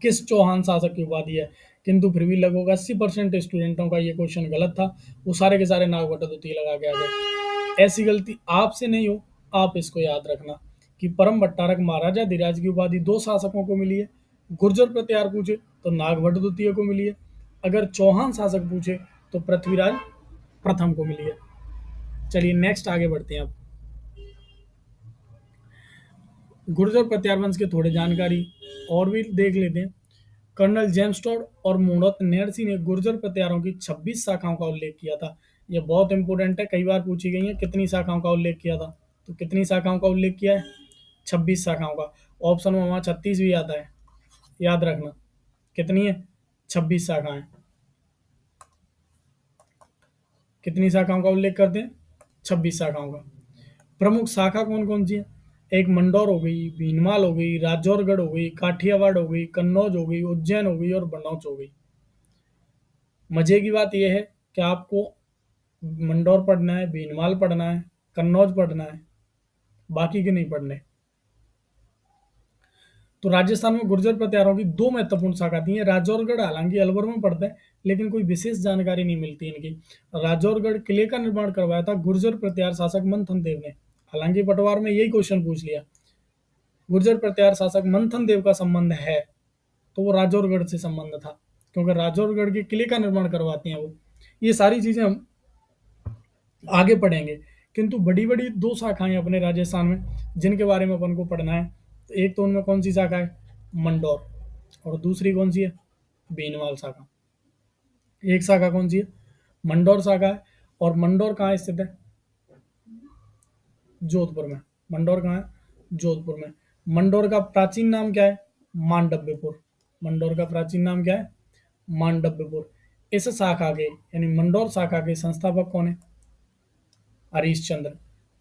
किस चौहान शासक की उपाधि है, किंतु फिर भी लगभग 80% स्टूडेंटों का ये क्वेश्चन गलत था, वो सारे के सारे नागभट्ट द्वितीय लगा के आ गए। ऐसी गलती आपसे नहीं हो, आप इसको याद रखना कि परम भट्टारक महाराजा धीराज की उपाधि दो शासकों को मिली है। गुर्जर प्रत्यार पूछे तो नागभट्ट द्वितीय को मिली है, अगर चौहान शासक पूछे तो पृथ्वीराज प्रथम को मिली है। चलिए नेक्स्ट आगे बढ़ते हैं। अब गुर्जर प्रत्यार वंश के थोड़े जानकारी और भी देख लेते हैं। कर्नल जेम्स टॉड और मुणत नैर्सी ने गुर्जर प्रत्यारों की 26 शाखाओं का उल्लेख किया था। यह बहुत इंपॉर्टेंट है, कई बार पूछी गई है कितनी शाखाओं का उल्लेख किया था, तो कितनी शाखाओं का उल्लेख किया है? 26 शाखाओं का। ऑप्शन में वहाँ 36 भी आता है, याद रखना। कितनी है? 26 शाखाएं। कितनी शाखाओं का उल्लेख करते हैं? 26 शाखाओं का। प्रमुख शाखा कौन कौन सी है? एक मंडौर हो गई, भीनमाल हो गई, राजौरगढ़ हो गई, काठियावाड़ हो गई, कन्नौज हो गई, उज्जैन हो गई और बनौच हो गई। मजे की बात यह है कि आपको मंडौर पढ़ना है, भीनमाल पढ़ना है, कन्नौज पढ़ना है, बाकी के नहीं पढ़ने। तो राजस्थान में गुर्जर प्रत्यारों की दो महत्वपूर्ण शाखा थी। राजौरगढ़ हालांकि अलवर में पड़ता है लेकिन कोई विशेष जानकारी नहीं मिलती इनकी। राजौरगढ़ किले का निर्माण करवाया था गुर्जर प्रत्यार शासक मंथन देव ने। हालांकि पटवार में यही क्वेश्चन पूछ लिया, गुर्जर प्रत्यार शासक मंथन देव का संबंध है तो वो राजौरगढ़ से संबंध था, क्योंकि राजौरगढ़ के किले का निर्माण करवाते हैं वो। ये सारी चीजें हम आगे पढ़ेंगे, किंतु बड़ी बड़ी दो शाखाएं अपने राजस्थान में जिनके बारे में अपन को पढ़ना है। तो एक तो उनमें कौन सी शाखा है? मंडौर। और दूसरी कौन सी है? बीनवाल शाखा। एक शाखा कौन सी है? मंडौर शाखा है। और मंडौर कहाँ स्थित है? जोधपुर में। मंडौर कहाँ है? जोधपुर में। मंडौर का प्राचीन नाम क्या है? मांडव्यपुर। मंडौर का प्राचीन नाम क्या है? मांडव्यपुर। इस शाखा के यानी मंडौर शाखा के संस्थापक कौन है? हरीशचंद्र।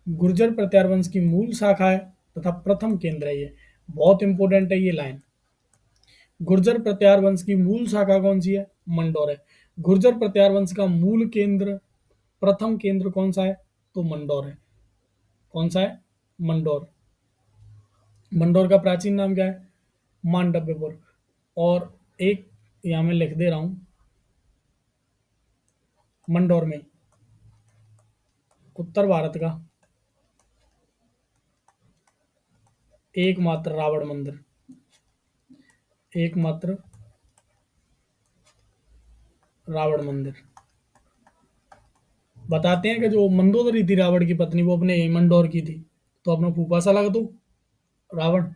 गुर्जर प्रत्यार वंश की मूल शाखा है तथा प्रथम केंद्र है ये। बहुत इंपॉर्टेंट है ये लाइन। गुर्जर प्रत्यार वंश की मूल शाखा कौन सी है? मंडौर है। गुर्जर प्रत्यार वंश का मूल केंद्र, प्रथम केंद्र कौन सा है? तो मंडौर है। कौन सा है? मंडौर। मंडौर का प्राचीन नाम क्या है? मांडव्यपुर। और एक यहां मैं लिख दे रहा हूं, मंडौर में उत्तर भारत का एकमात्र रावण मंदिर, एकमात्र रावण मंदिर। बताते हैं कि जो मंदोदरी थी रावण की पत्नी वो अपने मंडौर की थी, तो अपना फूफा सा लगा तो रावण।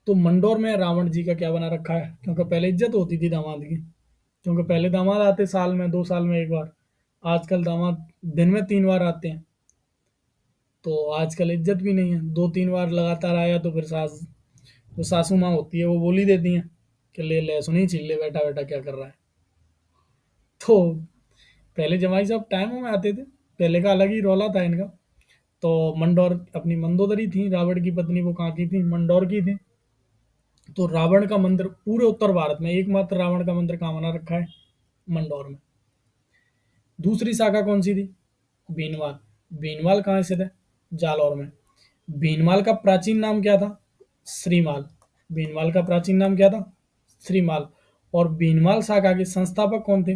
तो मंडौर में रावण जी का क्या बना रखा है? क्योंकि पहले इज्जत होती थी दामाद की, क्योंकि पहले दामाद आते साल में 2 साल में एक बार, आजकल दामाद दिन में 3 बार आते हैं, तो आजकल इज्जत भी नहीं है। 2-3 बार लगातार आया तो फिर सास जो सासू माँ होती है वो बोली देती हैं, कि ले लहसुन ही छील ले बैठा बैठा, क्या कर रहा है। तो पहले जमाई साहब टाइमों में आते थे, पहले का अलग ही रौला था इनका। तो मंडोर अपनी मंदोदरी थी, रावण की पत्नी, वो कहाँ की थी, मंडोर की थी। तो रावण का मंदिर पूरे उत्तर भारत में एकमात्र रावण का मंदिर कहाँ बना रखा है, मंडौर में। दूसरी शाखा कौन सी थी, भीनमाल। भीनमाल कहाँ स्थित है, जालौर में। भीनमाल का प्राचीन नाम क्या था, श्रीमाल। भीनमाल का प्राचीन नाम क्या था, श्रीमाल। और भीनमाल शाखा के संस्थापक कौन थे,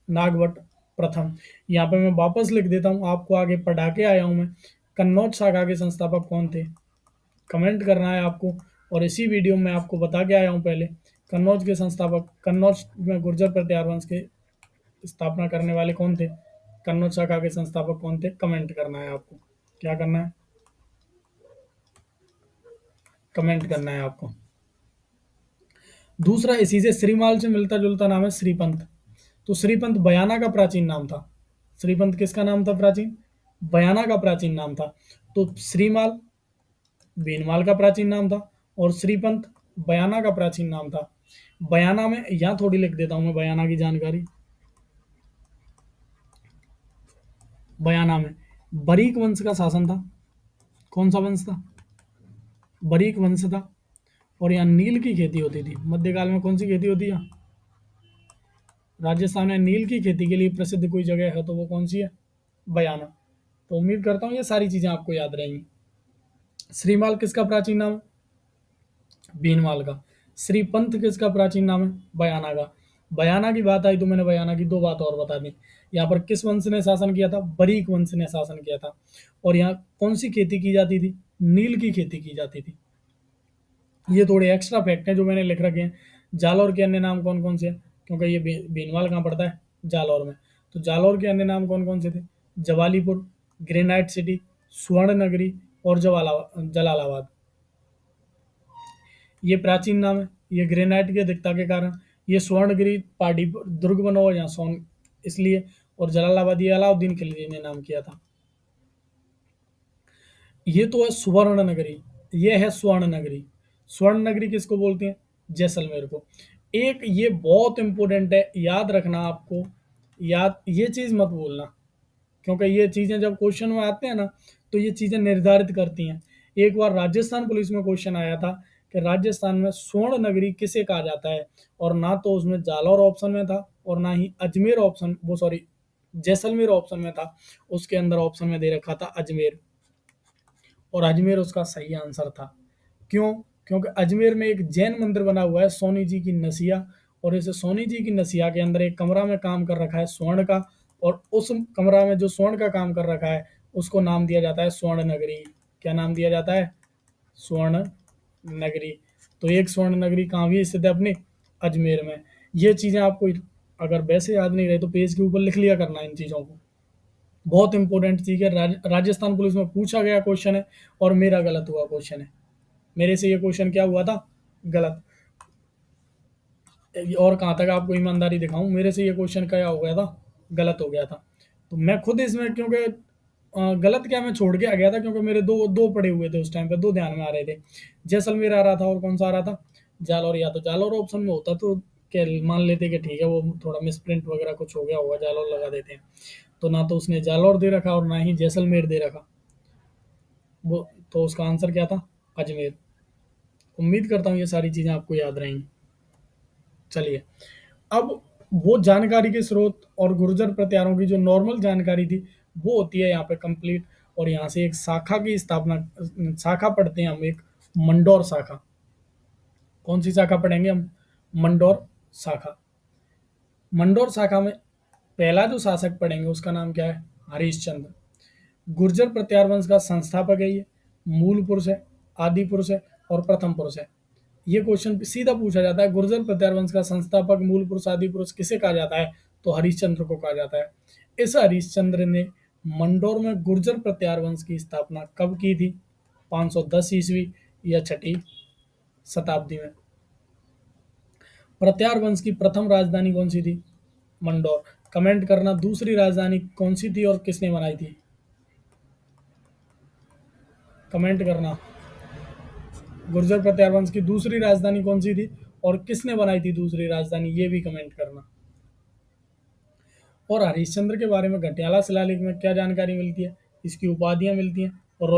नागभट्ट प्रथम। यहाँ पे मैं वापस लिख देता हूँ, आपको आगे पढ़ा के आया हूँ मैं। कन्नौज शाखा के संस्थापक कौन थे, कमेंट करना है आपको। और इसी वीडियो में आपको बता के आया हूँ पहले, कन्नौज के संस्थापक, कन्नौज में गुर्जर प्रत्यार वंश के स्थापना करने वाले कौन थे, कन्नौज शाखा के संस्थापक कौन थे, कमेंट करना है आपको। क्या करना है, कमेंट करना है आपको। दूसरा इसी से श्रीमाल से मिलता जुलता नाम है श्रीपंत। तो श्रीपंत बयाना का प्राचीन नाम था। श्रीपंत किसका नाम था प्राचीन, बयाना का प्राचीन नाम था। तो श्रीमाल भीनमाल का प्राचीन नाम था, और श्रीपंत बयाना का प्राचीन नाम था। बयाना में यहाँ थोड़ी लिख देता हूँ मैं बयाना की जानकारी। बयाना में बरीक वंश का शासन था। कौन सा वंश था, बरीक वंश था। और यहाँ नील की खेती होती थी। मध्यकाल में कौन सी खेती होती है, राजस्थान में नील की खेती के लिए प्रसिद्ध कोई जगह है तो वो कौन सी है, बयाना। तो उम्मीद करता हूँ ये सारी चीजें आपको याद रहेंगी। श्रीमाल किसका प्राचीन नाम है, भीनमाल का। श्रीपंथ किसका प्राचीन नाम है, बयाना का। बयाना की बात आई तो मैंने बयाना की दो बात और बता दी। यहाँ पर किस वंश ने शासन किया था, बरीक वंश ने शासन किया था। और यहाँ कौन सी खेती की जाती थी, नील की खेती की जाती थी। ये थोड़े एक्स्ट्रा फैक्ट हैं जो मैंने लिख रखे हैं। जालौर के अन्य नाम कौन कौन से हैं, क्योंकि ये भीनमाल कहाँ पड़ता है, जालौर में। तो जालौर के अन्य नाम कौन कौन से थे, जवालीपुर, ग्रेनाइट सिटी, स्वर्ण नगरी और जलालाबाद। ये प्राचीन नाम है, ये ग्रेनाइट की अधिकता के कारण। ये स्वर्णगिरी पहाड़ी पर दुर्ग बना हुआ यहाँ सोन इसलिए। और जलालाबाद ये अलाउद्दीन खिलजी ने नाम किया था। ये तो है सुवर्ण नगरी, ये है स्वर्ण नगरी। स्वर्ण नगरी किसको बोलते हैं, जैसलमेर को। एक ये बहुत इंपॉर्टेंट है, याद रखना आपको, याद ये चीज मत भूलना, क्योंकि ये चीजें जब क्वेश्चन में आते हैं ना तो ये चीजें निर्धारित करती हैं। एक बार राजस्थान पुलिस में क्वेश्चन आया था कि राजस्थान में स्वर्ण नगरी किसे कहा जाता है, और ना तो उसमें जालौर ऑप्शन में था और ना ही अजमेर ऑप्शन, वो सॉरी जैसलमेर ऑप्शन में था। उसके अंदर ऑप्शन में दे रखा था अजमेर, और अजमेर उसका सही आंसर था। क्यों, क्योंकि अजमेर में एक जैन मंदिर बना हुआ है सोनी जी की नसिया। और इस सोनी जी की नसिया के अंदर एक कमरा में काम कर रखा है स्वर्ण का, और उस कमरा में जो स्वर्ण का काम कर रखा है उसको नाम दिया जाता है स्वर्ण नगरी। क्या नाम दिया जाता है, स्वर्ण नगरी। तो एक स्वर्ण नगरी कहाँ भी स्थित है, अपने अजमेर में। ये चीज़ें आपको अगर वैसे याद नहीं रहे तो पेज के ऊपर लिख लिया करना इन चीज़ों को। बहुत इंपॉर्टेंट चीज़ है, राजस्थान पुलिस में पूछा गया क्वेश्चन है, और मेरा गलत हुआ क्वेश्चन है। मेरे से ये क्वेश्चन क्या हुआ था, गलत। और कहाँ तक आपको ईमानदारी दिखाऊं, मेरे से ये क्वेश्चन क्या हो गया था, गलत हो गया था। तो मैं खुद इसमें, क्योंकि गलत क्या मैं छोड़ के आ गया था, क्योंकि मेरे दो दो पड़े हुए थे उस टाइम पे, दो ध्यान में आ रहे थे। जैसलमेर आ रहा था और कौन सा आ रहा था, जालौर। या तो जालौर ऑप्शन में होता तो क्या मान लेते कि ठीक है वो थोड़ा मिसप्रिंट वगैरह कुछ हो गया होगा, जालौर लगा देते हैं। तो ना तो उसने जालौर दे रखा और ना ही जैसलमेर दे रखा, वो तो उसका आंसर क्या था, अजमेर। उम्मीद करता हूँ ये सारी चीज़ें आपको याद रहेंगी। चलिए, अब वो जानकारी के स्रोत और गुर्जर प्रत्यारों की जो नॉर्मल जानकारी थी वो होती है यहाँ पे कंप्लीट। और यहाँ से एक शाखा की स्थापना, शाखा पढ़ते हैं हम, एक मंडौर शाखा। कौन सी शाखा पढ़ेंगे हम, मंडौर शाखा। मंडौर शाखा में पहला जो शासक पढ़ेंगे उसका नाम क्या है, हरिश्चंद्र। गुर्जर प्रत्यार वंश का संस्थापक है ये, मूल पुरुष है, आदि पुरुष है और प्रथम पुरुष है। ये क्वेश्चन सीधा पूछा जाता है, गुर्जर प्रत्यार वंश का संस्थापक, मूल पुरुष, आदि पुरुष किसे कहा जाता है, तो हरिश्चंद्र को कहा जाता है। इस हरिश्चंद्र ने मंडौर में गुर्जर प्रत्यार वंश की स्थापना कब की थी, 510 ईस्वी या छठी शताब्दी में। प्रत्यार वंश की प्रथम राजधानी कौन सी थी, मंडौर। कमेंट करना दूसरी राजधानी कौन सी थी और किसने बनाई थी, कमेंट करना। गुर्जर प्रत्यार वंश की दूसरी राजधानी कौन सी थी और किसने बनाई थी दूसरी राजधानी, ये भी कमेंट करना। और हरिश्चंद्र के बारे में घटियाला शिलालेख में क्या जानकारी मिलती है, इसकी उपाधियां मिलती हैं। और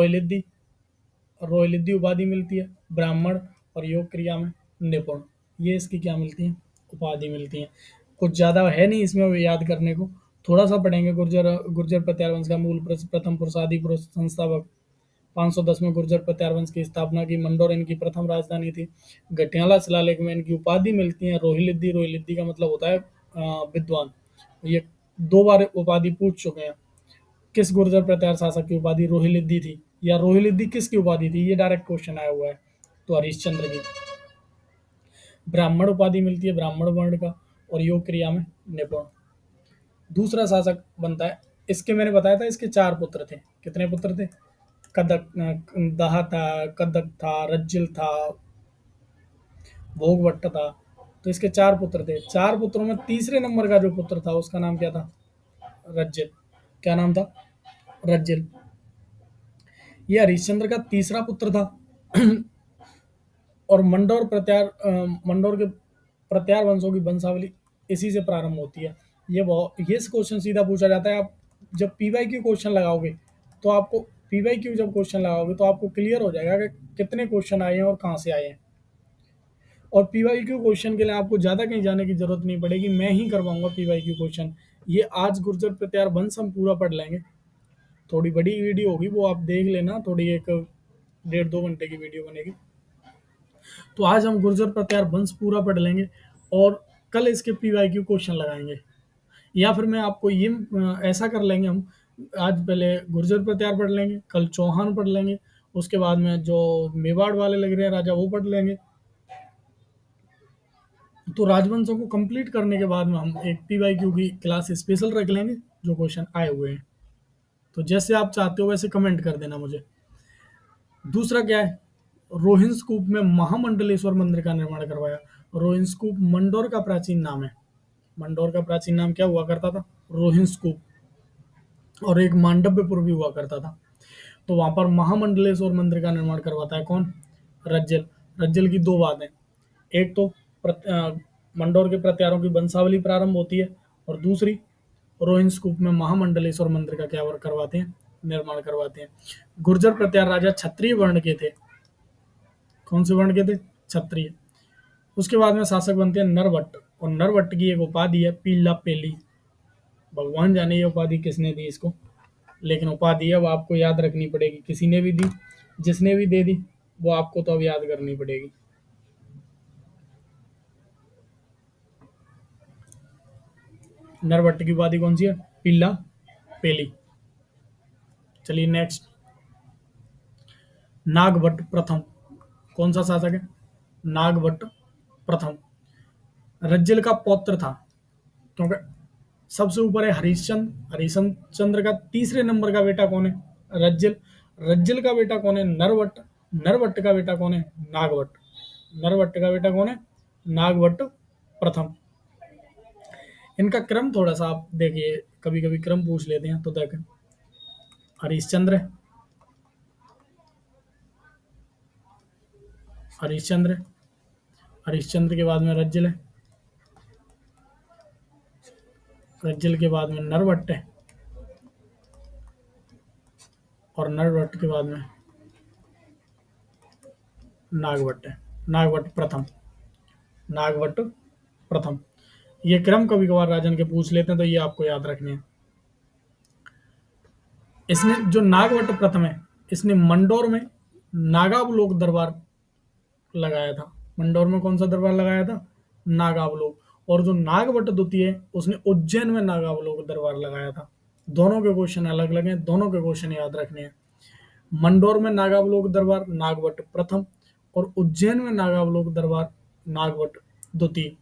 रोहिलिद्धि उपाधि मिलती है, ब्राह्मण और योग क्रिया में निपुण, ये इसकी क्या मिलती है, उपाधि मिलती है। कुछ ज़्यादा है नहीं इसमें याद करने को, थोड़ा सा पढ़ेंगे। गुर्जर गुर्जर प्रत्यार वंश का मूल प्रथम पुरुष आदि पुरुष संस्थापक, 510 में गुर्जर प्रत्यार वंश की स्थापना की, मंडोर इनकी प्रथम राजधानी थी। घटियाला शिलालेख में इनकी उपाधि मिलती है, रोहिलिद्धि, रोहिलिद्धि का मतलब होता है विद्वान। ये 2 बार उपाधि पूछ चुके हैं। किस गुर्जर प्रत्यार शासक की उपाधि रोहिलिद्धि थी, या रोहिलिद्धि किसकी उपाधि थी, ये डायरेक्ट क्वेश्चन आया हुआ है, तो हरिश्चंद्र की। ब्राह्मण उपाधि मिलती है ब्राह्मण वर्ण का, और योग क्रिया में निपुण। दूसरा शासक बनता है, इसके मैंने बताया था इसके 4 पुत्र थे। कितने पुत्र थे, कदक, दाह था, कदक था, रज्जिल था, भोगवट था। तो इसके 4 पुत्र थे। 4 पुत्रों में तीसरे नंबर का जो पुत्र था उसका नाम क्या था, रज्जिल। क्या नाम था, रज्जिल। ये हरिश्चंद्र का तीसरा पुत्र था। और मंडोर के प्रत्यार वंशों की वंशावली इसी से प्रारंभ होती है। ये क्वेश्चन सीधा पूछा जाता है। आप जब पीवाईक्यू क्वेश्चन लगाओगे तो आपको क्लियर हो जाएगा कि कितने क्वेश्चन आए हैं और कहाँ से आए हैं। और पीवाईक्यू क्वेश्चन के लिए आपको ज़्यादा कहीं जाने की जरूरत नहीं पड़ेगी, मैं ही करवाऊंगा पीवाईक्यू क्वेश्चन। ये आज गुर्जर प्रत्यार वंश हम पूरा पढ़ लेंगे। थोड़ी बड़ी वीडियो होगी, वो आप देख लेना, थोड़ी एक 1.5-2 घंटे की वीडियो बनेगी। तो आज हम गुर्जर प्रत्यार वंश पूरा पढ़ लेंगे और कल इसके पीवाईक्यू क्वेश्चन लगाएंगे। या फिर मैं आपको ये ऐसा कर लेंगे, हम आज पहले गुर्जर प्रत्यार पढ़ लेंगे, कल चौहान पढ़ लेंगे, उसके बाद में जो मेवाड़ वाले लग रहे हैं राजा वो पढ़ लेंगे। तो राजवंशों को कंप्लीट करने के बाद में हम एक पीवाईक्यू की क्लास स्पेशल रख लेंगे जो क्वेश्चन आए हुए हैं। तो जैसे आप चाहते हो वैसे कमेंट कर देना मुझे। दूसरा क्या है, रोहिंसकूप में महामंडलेश्वर मंदिर का निर्माण करवाया। रोहिंसकूप मंडोर का प्राचीन नाम है। मंडोर का प्राचीन नाम क्या हुआ करता था, रोहिंसकूप। और एक मांडव्यपुर भी हुआ करता था। तो वहां पर महामंडलेश्वर मंदिर का निर्माण करवाता है कौन, रज्जल। रज्जल की 2 बातें, एक तो मंडोर के प्रत्यारों की वंशावली प्रारंभ होती है, और दूसरी रोहिंसकूप में महामंडलेश्वर मंदिर का क्या वर्क करवाते हैं, निर्माण करवाते हैं। गुर्जर प्रत्यार राजा क्षत्रिय वर्ण के थे। कौन से वर्ण के थे, क्षत्रिय। उसके बाद में शासक बनते हैं नरवट, और नरवट की एक उपाधि है पीला पेली। भगवान जाने ये उपाधि किसने दी इसको, लेकिन उपाधि है वो आपको याद रखनी पड़ेगी। किसी ने भी दी, जिसने भी दे दी वो आपको तो अब याद करनी पड़ेगी। नरवट की उपाधि कौन सी है, पीला पेली। चलिए नेक्स्ट, नागभट्ट प्रथम। कौन सा शासक है, नागभट्ट प्रथम। रज्जिल का पौत्र था, क्योंकि सबसे ऊपर है हरिश्चंद्र। हरिश्चंद्र का तीसरे नंबर का बेटा कौन है, रज्जिल। रज्जिल का बेटा कौन है, नरवट। नरवट का बेटा कौन है, नागवट। नरवट का बेटा कौन है, नागवट प्रथम। इनका क्रम थोड़ा सा आप देखिए, कभी कभी क्रम पूछ लेते हैं, तो देखें हरिश्चंद्र, हरिश्चंद्र, हरिश्चंद्र के बाद में रज्जिल है, रज्जिल के बाद में नरवट है, और नरवट के बाद में नागवट है। नागवट प्रथम, नागवट प्रथम। ये क्रम कभी कभार राजन के पूछ लेते हैं, तो ये आपको याद रखने हैं। इसने जो नागवट प्रथम है, इसने मंडोर में नागावलोक दरबार लगाया था। मंडोर में कौन सा दरबार लगाया था, नागावलोक। और जो नागवट द्वितीय है उसने उज्जैन में नागावलोक दरबार लगाया था। दोनों के क्वेश्चन अलग अलग हैं, दोनों के क्वेश्चन याद रखने हैं। मंडोर में नागावलोक दरबार नागवट प्रथम, और उज्जैन में नागावलोक दरबार नागवट द्वितीय।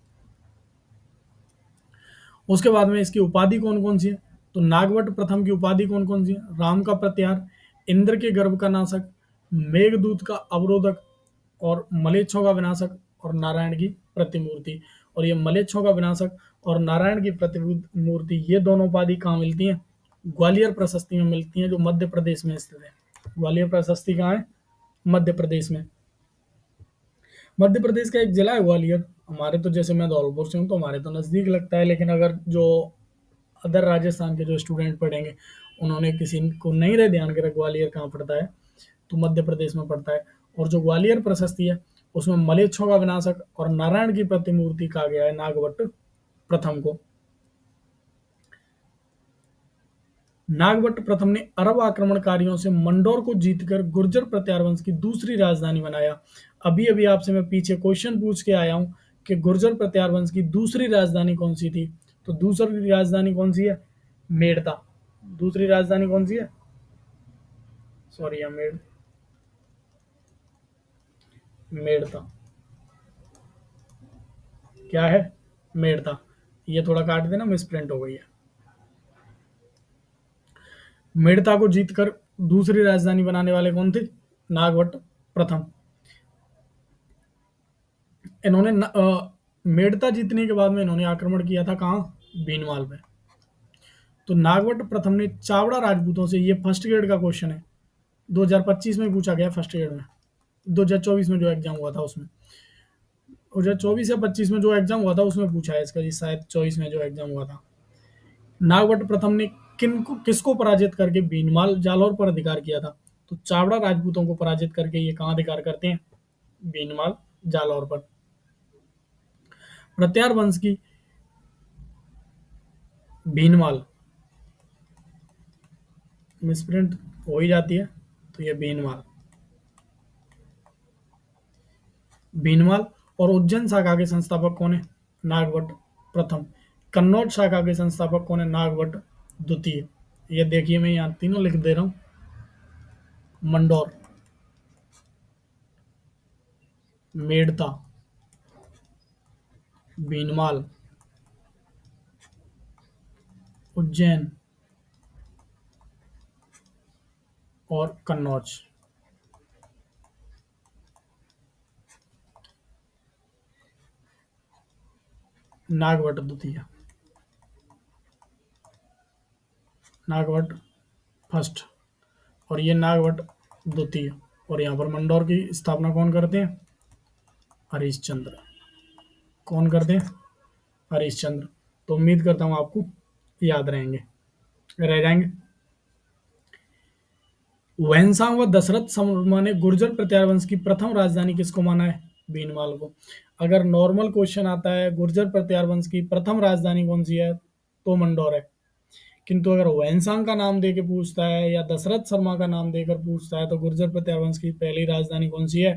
उसके बाद में इसकी उपाधि कौन कौन सी है, तो नागवट प्रथम की उपाधि कौन कौन सी है, राम का प्रत्यार, इंद्र के गर्भ का नाशक, मेघदूत का अवरोधक, और मलेच्छों का विनाशक, और नारायण की प्रतिमूर्ति। और ये मलेच्छों का विनाशक और नारायण की प्रतिमूर्ति, ये दोनों उपाधि कहाँ मिलती हैं, ग्वालियर प्रशस्ति में मिलती हैं, जो मध्य प्रदेश में स्थित है। ग्वालियर प्रशस्ति कहाँ है, मध्य प्रदेश में। मध्य प्रदेश का एक जिला है ग्वालियर, हमारे तो जैसे मैं धौलपुर से हूँ तो हमारे तो नज़दीक लगता है, लेकिन अगर जो अदर राजस्थान के जो स्टूडेंट पढ़ेंगे उन्होंने किसी को नहीं रहे ध्यान के रख ग्वालियर कहाँ पड़ता है, तो मध्य प्रदेश में पड़ता है। और जो ग्वालियर प्रशस्ति है उसमें मलेच्छों का विनाशक और नारायण की प्रतिमूर्ति कहा गया है नागभट्ट प्रथम को। नागभट्ट प्रथम ने अरब आक्रमणकारियों से मंडोर को जीतकर गुर्जर प्रत्यारवंश की दूसरी राजधानी बनाया। अभी अभी आपसे मैं पीछे क्वेश्चन पूछ के आया हूं कि गुर्जर प्रत्यारवंश की दूसरी राजधानी कौन सी थी, तो दूसरी राजधानी कौन सी है? मेड़ता। दूसरी राजधानी कौन सी है? सॉरी, मेड़ता। क्या है? मेड़ता। ये थोड़ा काट देना, मिस प्रिंट हो गई है। मेड़ता को जीतकर दूसरी राजधानी बनाने वाले कौन थे? नागभट्ट प्रथम। इन्होंने मेड़ता जीतने के बाद में इन्होंने आक्रमण किया था कहाँ? भीनमाल में। तो नागभट्ट प्रथम ने चावड़ा राजपूतों से, ये फर्स्ट ग्रेड का क्वेश्चन है, 2025 में पूछा गया फर्स्ट ग्रेड में, 2024 में जो एग्जाम हुआ था उसमें, 2024 या 25 में जो एग्जाम हुआ था उसमें पूछा है इसका, जी शायद 24 में जो एग्जाम हुआ था। नागभट्ट प्रथम ने किसको पराजित करके भीनमाल जालौर पर अधिकार किया था? तो चावड़ा राजपूतों को पराजित करके ये कहाँ अधिकार करते हैं? भीनमाल जालौर पर। प्रत्यार वंश की भीनमाल मिसप्रिंट हो ही जाती है, तो ये भीनमाल। भीनमाल और उज्जैन शाखा के संस्थापक कौन है? नागभट्ट प्रथम। कन्नौज शाखा के संस्थापक कौन है? नागभट्ट द्वितीय। ये देखिए मैं यहाँ तीनों लिख दे रहा हूँ। मंडौर, मेड़ता, भीनमाल, उज्जैन और कन्नौज। नागभट्ट द्वितीय, नागभट्ट फर्स्ट, और ये नागभट्ट द्वितीय। और यहाँ पर मंडौर की स्थापना कौन करते हैं? हरिश्चंद्र। कौन करते हैं? हरिश्चंद्र। तो उम्मीद करता हूँ आपको याद रह जाएंगे। वहनसांग व दशरथ शर्मा ने गुर्जर प्रत्यार वंश की प्रथम राजधानी किसको माना है? भीनमाल को। अगर नॉर्मल क्वेश्चन आता है गुर्जर प्रत्यार वंश की प्रथम राजधानी कौन सी है, तो मंडौर है। किंतु अगर वहनसांग का नाम दे के पूछता है या दशरथ शर्मा का नाम देकर पूछता है तो गुर्जर प्रत्यार वंश की पहली राजधानी कौन सी है?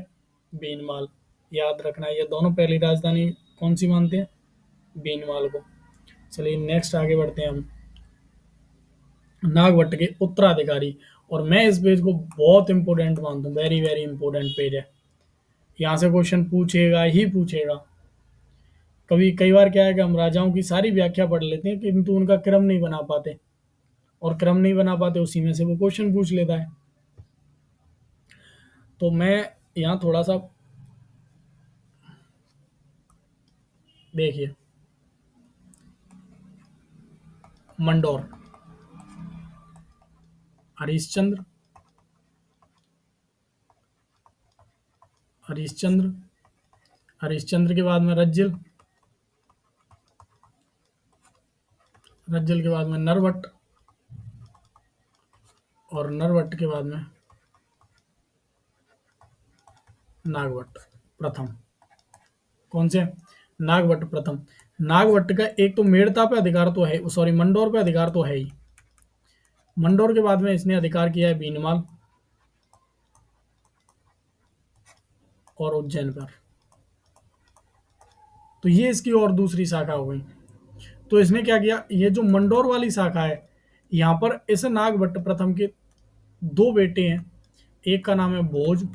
भीनमाल। याद रखना, ये दोनों पहली राजधानी कौन सी मानते हैं? भीनमाल को। चलिए नेक्स्ट आगे बढ़ते हैं हम। नागभट्ट के उत्तराधिकारी, और मैं इस पेज को बहुत इंपॉर्टेंट मानता हूँ, वेरी वेरी इंपॉर्टेंट पेज है। यहाँ से क्वेश्चन पूछेगा ही पूछेगा। कभी कई बार क्या है कि हम राजाओं की सारी व्याख्या पढ़ लेते हैं किंतु उनका क्रम नहीं बना पाते, और क्रम नहीं बना पाते उसी में से वो क्वेश्चन पूछ लेता है। तो मैं यहाँ थोड़ा सा देखिए, मंडौर, हरिश्चंद्र, हरिश्चंद्र, हरिश्चंद्र के बाद में रज्जल, रज्जल के बाद में नरवट, और नरवट के बाद में नागवट प्रथम। कौन से? नागवट प्रथम। नागवट का एक तो मेड़ता पे अधिकार तो है, सॉरी मंडौर पे अधिकार तो है ही। मंडौर के बाद में इसने अधिकार किया है भीनमाल और उज्जैन पर। तो ये इसकी और दूसरी शाखा हो गई। तो इसने क्या किया, ये जो मंडौर वाली शाखा है यहाँ पर इस नागभट्ट प्रथम के दो बेटे हैं, एक का नाम है भोज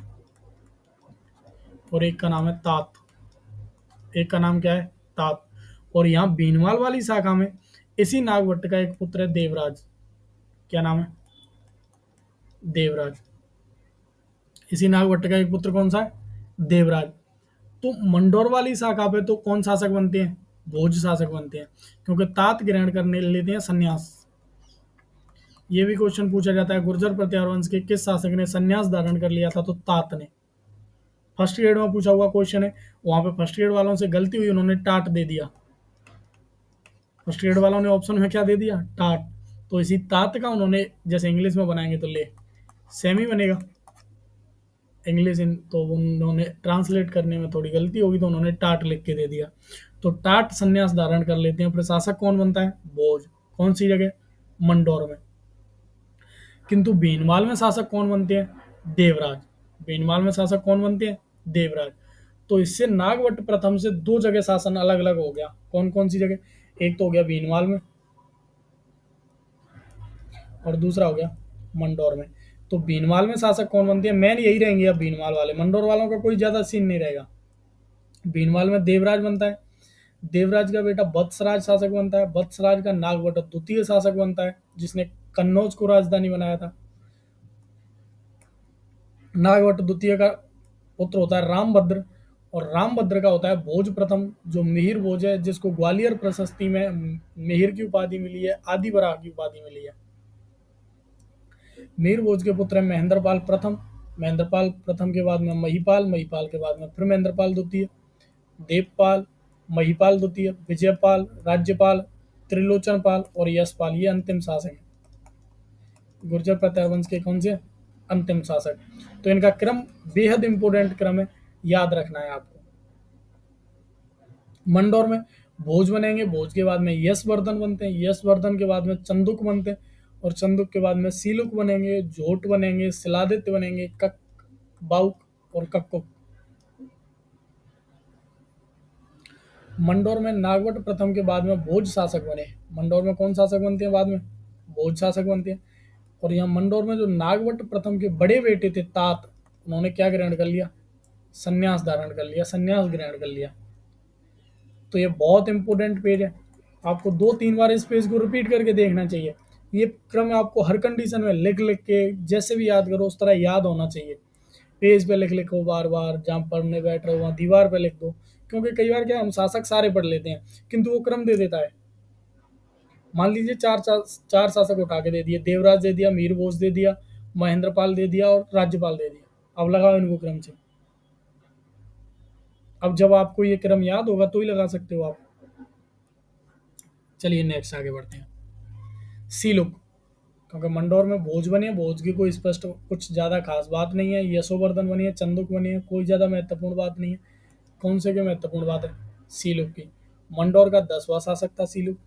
और एक का नाम है तात। एक का नाम क्या है? तात। और यहाँ भीनमाल वाली शाखा में इसी नागभट्ट का एक पुत्र है देवराज। क्या नाम है? देवराज। इसी नागभट्ट का एक पुत्र कौन सा है? देवराज। तो मंडौर वाली शाखा पे तो कौन शासक बनते हैं? भोज शासक बनते हैं, क्योंकि तात ग्रहण करने लेते हैं संन्यास। ये भी क्वेश्चन पूछा जाता है गुर्जर प्रत्यार वंश के किस शासक ने संन्यास धारण कर लिया था, तो तात ने। फर्स्ट ग्रेड में पूछा हुआ क्वेश्चन है, वहां पे फर्स्ट ग्रेड वालों से गलती हुई, उन्होंने टाट दे दिया। फर्स्ट ग्रेड वालों ने ऑप्शन में क्या दे दिया, टाट। तो इसी तात का उन्होंने, जैसे इंग्लिश में बनाएंगे तो ले सेमी बनेगा इंग्लिश इन, तो उन्होंने ट्रांसलेट करने में थोड़ी गलती होगी तो उन्होंने टाट लिख के दे दिया। तो टाट संन्यास धारण कर लेते हैं, प्रशासक कौन बनता है, भोज। कौन सी जगह, मंडौर में। किंतु भीनमाल में शासक कौन बनते हैं, देवराज। भीनमाल में शासक कौन बनते हैं, देवराज। तो इससे नागवट प्रथम से दो जगह शासन अलग अलग हो गया। कौन कौन सी जगह, एक तो हो गया भीनमाल में और दूसरा हो गया मंडौर में। तो भीनमाल में शासक कौन बनते हैं, मेन यही रहेंगे अब भीनमाल वाले, मंडौर वालों का कोई ज्यादा सीन नहीं रहेगा। भीनमाल में देवराज बनता है, देवराज का बेटा वत्सराज शासक बनता है, वत्सराज का नागवट द्वितीय शासक बनता है, जिसने कन्नौज को राजधानी बनाया था। नागवट द्वितीय का पुत्र होता है रामभद्र, और रामभद्र का होता है भोज प्रथम, जो मिहिर भोज है, जिसको ग्वालियर प्रशस्ति में मिहिर की उपाधि मिली है, आदि बराह की उपाधि मिली है। मिहिर भोज के पुत्र है महेंद्रपाल प्रथम, महेंद्रपाल प्रथम के बाद में महिपाल, महिपाल के बाद में फिर महेंद्रपाल द्वितीय, देवपाल, महिपाल द्वितीय, विजयपाल, राज्यपाल, त्रिलोचनपाल और यशपाल, ये अंतिम शासक है गुर्जर प्रताप वंश के। कौन से, अंतिम शासक। तो इनका क्रम बेहद इंपोर्टेंट क्रम है, याद रखना है आपको। मंडौर में भोज बनेंगे, भोज के बाद में यशवर्धन बनते हैं, यशवर्धन के बाद में चंदुक बनते हैं, और चंदुक के बाद में सीलुक बनेंगे, झोट बनेंगे, शिलादित्य बनेंगे, कक, बाउक और कक्कुक। मंडौर में नागवट प्रथम के बाद में भोज शासक बने। मंडौर में कौन शासक बनते हैं बाद में, भोज शासक बनते हैं। और यहाँ मंडौर में जो नागवट प्रथम के बड़े बेटे थे तात, उन्होंने क्या ग्रहण कर लिया, संन्यास धारण कर लिया, संन्यास ग्रहण कर लिया। तो ये बहुत इंपॉर्टेंट पेज है, आपको 2-3 बार इस पेज को रिपीट करके देखना चाहिए। ये क्रम आपको हर कंडीशन में लिख लिख के जैसे भी याद करो उस तरह याद होना चाहिए। पेज पे लिख लिखो बार बार, जहाँ पढ़ने बैठ रहे हो वहाँ दीवार पे लिख दो, क्योंकि कई बार क्या हम शासक सारे पढ़ लेते हैं किंतु वो क्रम दे देता है। मान लीजिए चार शासक उठा के दे दिए, देवराज दे दिया, मीर बोस दे दिया, महेंद्रपाल दे दिया और राज्यपाल दे दिया। अब लगाओ इनको क्रम से। अब जब आपको ये क्रम याद होगा तो ही लगा सकते हो आप। चलिए नेक्स्ट आगे बढ़ते हैं। सीलुक, क्योंकि मंडौर में भोज बने, भोज की कोई स्पष्ट कुछ ज़्यादा खास बात नहीं है। यशोवर्धन बनी है, चंदुक बनी है, कोई ज़्यादा महत्वपूर्ण बात नहीं है। कौन से की महत्वपूर्ण बात है, सीलुक की। मंडौर का 10वां शासक था सीलुक।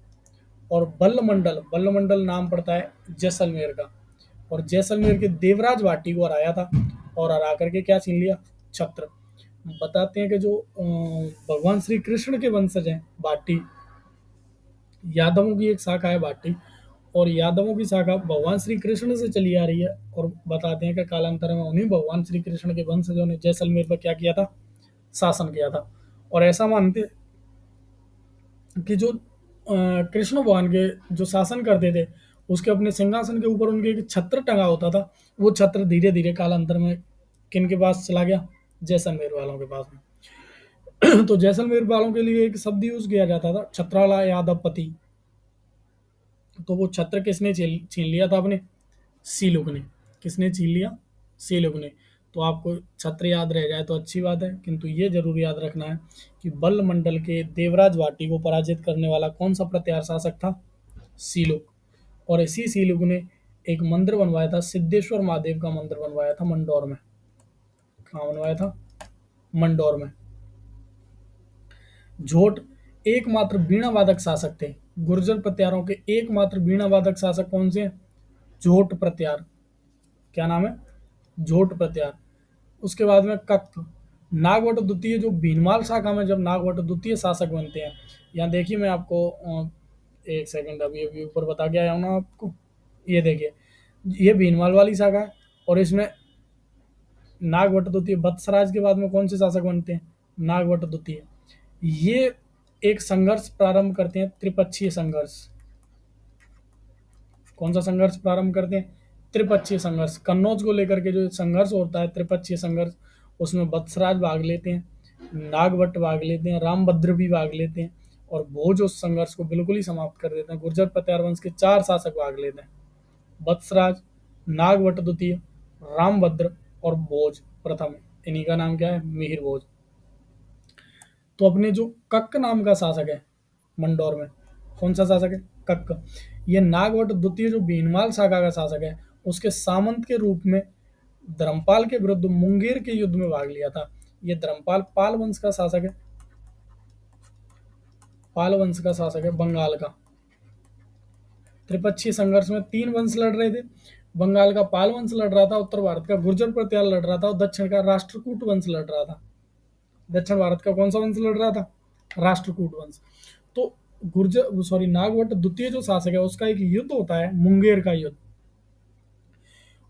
और बल्लमंडल, बल्लमंडल नाम पड़ता है जैसलमेर का, और जैसलमेर के देवराज भाटी को हराया था, और हरा करके क्या छीन लिया, छत्र। बताते हैं कि जो भगवान श्री कृष्ण के वंशज हैं भाटी, यादवों की एक शाखा है भाटी, और यादवों की शाखा भगवान श्री कृष्ण से चली आ रही है। और बताते हैं कि कालांतर में उन्हीं भगवान श्री कृष्ण के वंशजों ने जैसलमेर पर क्या किया था, शासन किया था। और ऐसा मानते कि जो कृष्ण भगवान के जो शासन करते थे, उसके अपने सिंहासन के ऊपर उनके एक छत्र टंगा होता था। वो छत्र धीरे धीरे कालांतर में किन के पास चला गया, जैसलमेर वालों के पास में। तो जैसलमेर वालों के लिए एक शब्द यूज किया जाता था, छत्राला यादवपति। तो वो छत्र किसने छीन लिया था अपने, सीलुक ने। किसने छीन लिया, सीलुक ने। तो आपको छत्र याद रह जाए तो अच्छी बात है, किंतु ये जरूर याद रखना है कि बल्ल मंडल के देवराज भाटी को पराजित करने वाला कौन सा प्रत्यार शासक था, सीलुक। और इसी सीलुक ने एक मंदिर बनवाया था, सिद्धेश्वर महादेव का मंदिर बनवाया था मंडौर में। कहाँ बनवाया था, मंडौर में। झोट एकमात्र बीणा वादक शासक थे, गुर्जर प्रत्यारों के एकमात्र बीणा वादक शासक कौन से हैं, झोट प्रत्यार। क्या नाम है, झोट प्रत्यार। उसके बाद में कक, नागवट द्वितीय, जो भीनमाल शाखा में जब नागवट द्वितीय शासक बनते हैं। यहाँ देखिए मैं आपको एक सेकंड अभी अभी ऊपर बता के आया हूँ ना आपको। ये देखिए, ये भीनमाल वाली शाखा है, और इसमें नागवट द्वितीय, वत्सराज के बाद में कौन से शासक बनते हैं, नागवट द्वितीय। ये एक संघर्ष प्रारंभ करते हैं, त्रिपक्षीय संघर्ष। कौन सा संघर्ष प्रारंभ करते हैं, त्रिपक्षीय संघर्ष। कन्नौज को लेकर के जो संघर्ष होता है, त्रिपक्षीय संघर्ष, उसमें वत्सराज भाग लेते हैं, नागवट भाग लेते हैं, रामभद्र भी भाग लेते हैं, और भोज उस संघर्ष को बिल्कुल ही समाप्त कर देते हैं। गुर्जर प्रत्यार वंश के 4 शासक भाग लेते हैं, वत्सराज, नागवट द्वितीय, रामभद्र और भोज प्रथम। इन्हीं का नाम क्या है, मिहिर भोज। तो अपने जो कक्क नाम का शासक है मंडौर में, कौन सा शासक है, कक्क, ये नागवट द्वितीय जो भीनमाल शाखा का शासक है, उसके सामंत के रूप में धर्मपाल के विरुद्ध मुंगेर के युद्ध में भाग लिया था। ये धर्मपाल पाल वंश का शासक है, पाल वंश का शासक है बंगाल का। त्रिपक्षीय संघर्ष में तीन वंश लड़ रहे थे। बंगाल का पाल वंश लड़ रहा था, उत्तर भारत का गुर्जर प्रत्याल लड़ रहा था, और दक्षिण का राष्ट्रकूट वंश लड़ रहा था। दक्षिण भारत का कौन सा वंश लड़ रहा था, राष्ट्रकूट वंश। तो गुर्जर सॉरी नागवट द्वितीय जो शासक है उसका एक युद्ध होता है, मुंगेर का युद्ध।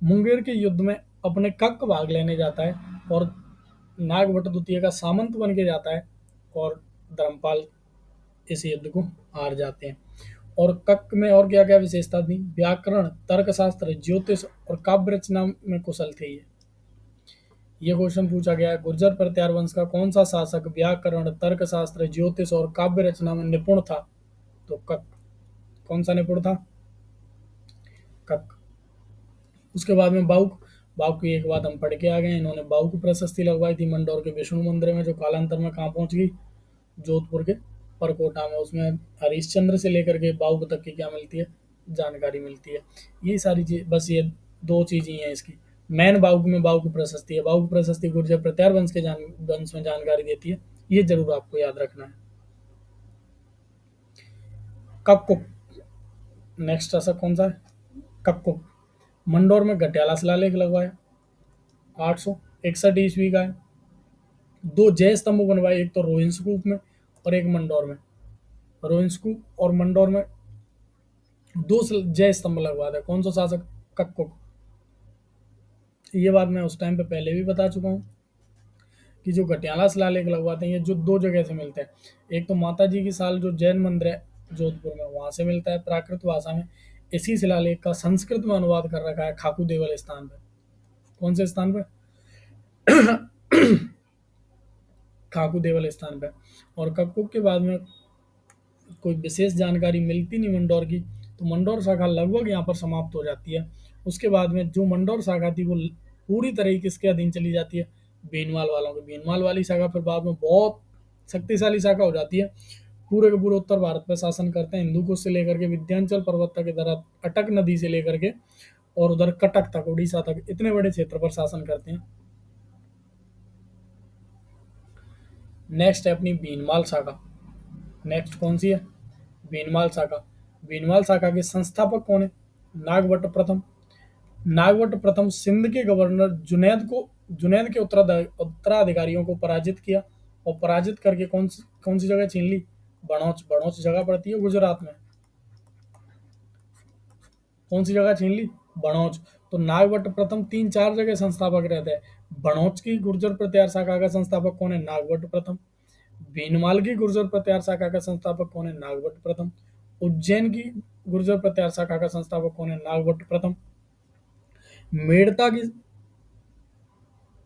मुंगेर के युद्ध में अपने कक्क भाग लेने जाता है और नागवट द्वितीय का सामंत बन के जाता है, और धर्मपाल इस युद्ध को हार जाते हैं। और कक्क में और क्या क्या विशेषता थी, व्याकरण, तर्कशास्त्र, ज्योतिष और काव्य रचना में कुशल थे ये क्वेश्चन पूछा गया है। गुर्जर प्रत्यार वंश का कौन सा शासक व्याकरण, तर्कशास्त्र, ज्योतिष और काव्य रचना में निपुण था, तो कक्क। कौन सा निपुण था, कक्क। उसके बाद में बाउक, बाउक की एक बात हम पढ़ के आ गए, इन्होंने बाउक प्रशस्ति लगवाई थी मंडौर के विष्णु मंदिर में, जो कालांतर में कहाँ पहुंच गई, जोधपुर के परकोटा में। उसमें हरिश्चंद्र से लेकर के बाउक तक की क्या मिलती है, जानकारी मिलती है। ये सारी चीज, बस ये दो चीज ही हैं इसकी। मैन बाउक में बाउक प्रशस्ति है, बाउक प्रशस्ति गुर्जर प्रत्यार वंश के वंश में जानकारी देती है, ये जरूर आपको याद रखना है। कक्कुक, नेक्स्ट ऐसा कौन सा है, कक्कुक। मंडौर में घटियाला शिलालेख लगवाया, 861 ईस्वी का है। दो जय स्तंभ बनवाए, एक तो रोहिंसकूप में और एक मंडौर में। रोहिंसकूप और मंडौर में दो जय स्तंभ लगवा दे, कौन सा शासक, कक्कुक। ये बात मैं उस टाइम पे पहले भी बता चुका हूँ कि जो घटियाला शिलालेख लगवाते हैं ये जो दो जगह से मिलते हैं, एक तो माता जी की साल जो जैन मंदिर है जोधपुर में, वहां से मिलता है प्राकृत भाषा में। इसी शिलालेख का संस्कृत में अनुवाद कर रखा है खाकू देवल स्थान पे। कौन से स्थान पे, खाकू देवल स्थान पे। और कक्कुक के बाद में कोई विशेष जानकारी मिलती नहीं मंडौर की, तो मंडौर शाखा लगभग यहाँ पर समाप्त हो जाती है। उसके बाद में जो मंडौर शाखा थी वो पूरी तरह किसके अधीन चली जाती है, भीनमाल वालों के। भीनमाल वाली शाखा फिर बाद में बहुत शक्तिशाली शाखा हो जाती है, पूरे के पूरे उत्तर भारत पर शासन करते हैं, हिंदू कुश से लेकर के विंध्याचल पर्वत तक, इधर अटक नदी से लेकर के और उधर कटक तक, उड़ीसा तक, इतने बड़े क्षेत्र पर शासन करते हैं। नेक्स्ट है अपनी भीनमाल शाखा। नेक्स्ट कौन सी है, भीनमाल शाखा। भीनमाल शाखा के संस्थापक कौन है, नागवट प्रथम। नागवट प्रथम सिंध के गवर्नर जुनैद के उत्तराधिकारियों को पराजित किया, और पराजित करके कौन सी जगह छीन ली, बड़ौच। बड़ौच जगह पड़ती है गुजरात में, कौन सी जगह छीन ली, बड़ौच। तो नागवट प्रथम तीन चार जगह संस्थापक रहते हैं। बड़ौच की गुर्जर प्रत्यार शाखा का संस्थापक कौन है, नागवट प्रथम। भीनमाल की गुर्जर प्रत्यार शाखा का संस्थापक कौन है, नागवट प्रथम। उज्जैन की गुर्जर प्रत्यार शाखा का संस्थापक कौन है, नागवट प्रथम। मेड़ता की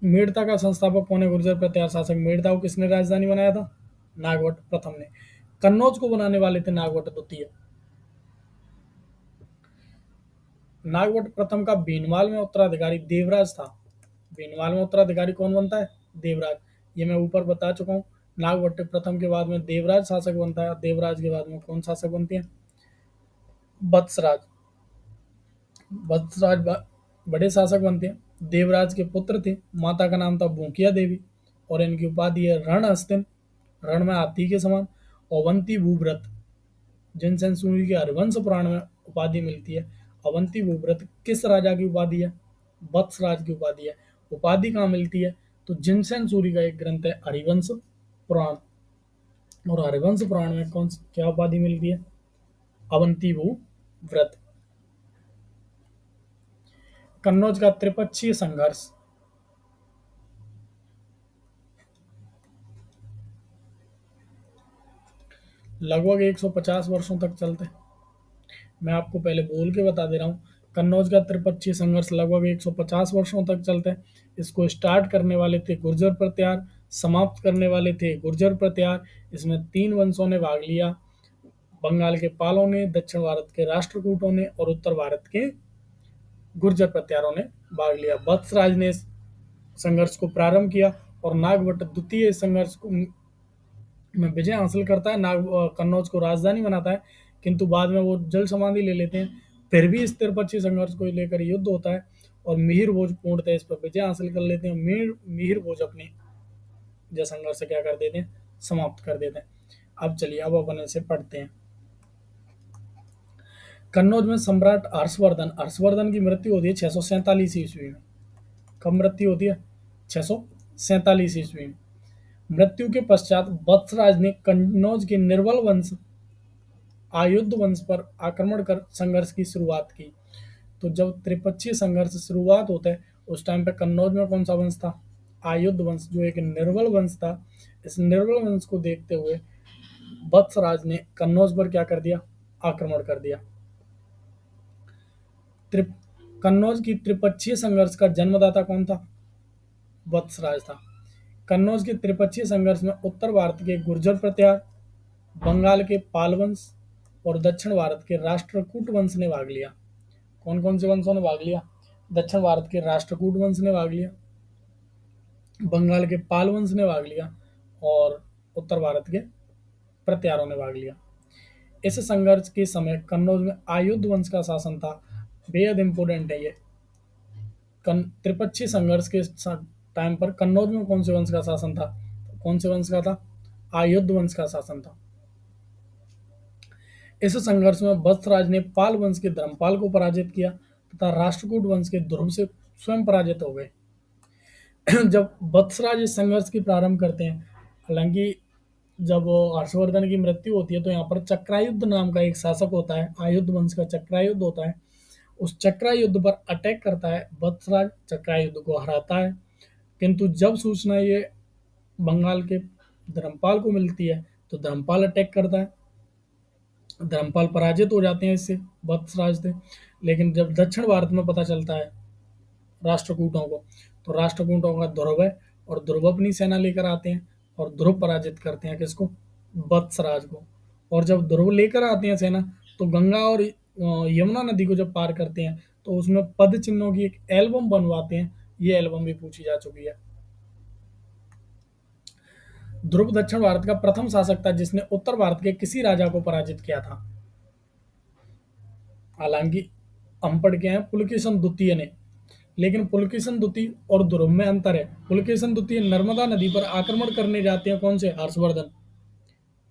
मेड़ता का संस्थापक कौन है, गुर्जर प्रत्यार शासक मेड़ता को किसने राजधानी बनाया था, नागवट प्रथम ने। कन्नौज को बनाने वाले थे नागवट द्वितीय। नागवट प्रथम का भीनमाल में उत्तराधिकारी देवराज था। भीनमाल में उत्तराधिकारी कौन बनता है, देवराज। ये मैं ऊपर बता चुका हूँ। नागवट प्रथम के बाद में देवराज शासक बनता है, देवराज के बाद में कौन शासक बनते हैं, वत्सराज। वत्सराज बड़े शासक बनते हैं। देवराज के पुत्र थे, माता का नाम था भूकिया देवी, और इनकी उपाधि है रण हस्तिन, रण में हाथी के समान, अवंती भूव्रत, जिनसेन सूरी के हरिवंश पुराण में उपाधि मिलती है। अवंती भूव्रत किस राजा की उपाधि है, वत्सराज की उपाधि है। उपाधि कहाँ मिलती है, तो जिनसेन सूरी का एक ग्रंथ है हरिवंश पुराण, और हरिवंश पुराण में क्या उपाधि मिलती है, अवंती भूव्रत। कन्नौज का त्रिपक्षीय संघर्ष। लगभग 150 वर्षों तक चलते। मैं आपको पहले बोल के बता दे रहा हूँ, कन्नौज का त्रिपक्षीय संघर्ष लगभग 150 वर्षों तक चलते हैं। इसको स्टार्ट करने वाले थे गुर्जर प्रत्यार, समाप्त करने वाले थे गुर्जर प्रत्यार। इसमें तीन वंशों ने भाग लिया, बंगाल के पालों ने, दक्षिण भारत के राष्ट्रकूटों ने, और उत्तर भारत के गुर्जर प्रत्यारों ने भाग लिया। वत्सराज ने संघर्ष को प्रारंभ किया और नागभट्ट द्वितीय संघर्ष को में विजय हासिल करता है, कन्नौज को राजधानी बनाता है, किंतु बाद में वो जल समाधि ले लेते हैं। फिर भी इस त्रिपक्षीय संघर्ष को लेकर युद्ध होता है और मिहिर भोज पूर्णतः इस पर विजय हासिल कर लेते हैं। मिहिर भोज अपनी जो संघर्ष क्या कर देते हैं, समाप्त कर देते हैं। अब चलिए अब अपन इसे पढ़ते हैं। कन्नौज में सम्राट हर्षवर्धन की मृत्यु होती है 647 ईस्वी में। कब मृत्यु होती है? 647 ईस्वी में। मृत्यु के पश्चात वत्सराज ने कन्नौज के निर्बल वंश आयुध वंश पर आक्रमण कर संघर्ष की शुरुआत की। तो जब त्रिपक्षीय संघर्ष शुरुआत होता है उस टाइम पे कन्नौज में कौन सा वंश था? आयुध वंश, जो एक निर्बल वंश था। इस निर्बल वंश को देखते हुए वत्सराज ने कन्नौज पर क्या कर दिया? आक्रमण कर दिया। कन्नौज की त्रिपक्षीय संघर्ष का जन्मदाता कौन था? वत्सराज था। कन्नौज के त्रिपक्षीय संघर्ष में उत्तर भारत के गुर्जर प्रत्यार, बंगाल के पाल वंश और दक्षिण भारत के राष्ट्रकूट वंश ने भाग लिया। कौन कौन से वंशों ने भाग लिया? दक्षिण भारत के राष्ट्रकूट वंश ने भाग लिया, बंगाल के पाल वंश ने भाग लिया और उत्तर भारत के प्रत्यारों ने भाग लिया। इस संघर्ष के समय कन्नौज में आयुध वंश का शासन था। बेहद इंपोर्टेंट है ये। त्रिपक्षीय संघर्ष के टाइम पर कन्नौज में कौन से वंश का शासन था? कौन से वंश का था? आयुध वंश का शासन था। इस संघर्ष में वत्सराज ने पाल वंश के धर्मपाल को पराजित किया तथा राष्ट्रकूट वंश के ध्रुव से स्वयं पराजित हो गए। जब वत्सराज इस संघर्ष की प्रारंभ करते हैं, हालांकि जब हर्षवर्धन की मृत्यु होती है तो यहाँ पर चक्रायुद्ध नाम का एक शासक होता है, आयुध वंश का चक्रायुद्ध होता है। उस चक्रायुद्ध पर अटैक करता है वत्सराज, चक्रायुद्ध को हराता है। किंतु जब सूचना ये बंगाल के धर्मपाल को मिलती है तो धर्मपाल अटैक करता है। धर्मपाल पराजित हो जाते हैं इससे, वत्सराज से। लेकिन जब दक्षिण भारत में पता चलता है राष्ट्रकूटों को, तो राष्ट्रकूटों का ध्रुव है और ध्रुव अपनी सेना लेकर आते हैं और ध्रुव पराजित करते हैं किसको? वत्सराज को। और जब ध्रुव लेकर आते हैं सेना तो गंगा और यमुना नदी को जब पार करते हैं तो उसमें पद चिन्हों की एक एल्बम बनवाते हैं। ये एल्बम भी पूछी जा चुकी है। ध्रुव दक्षिण भारत का प्रथम शासक था जिसने उत्तर भारत के किसी राजा को पराजित किया था। हालांकि हम पढ़ के हैं पुलकेशन द्वितीय ने, लेकिन पुलकेशन द्वितीय और ध्रुव में अंतर है। पुलकेशन द्वितीय नर्मदा नदी पर आक्रमण करने जाते हैं, कौन से? हर्षवर्धन।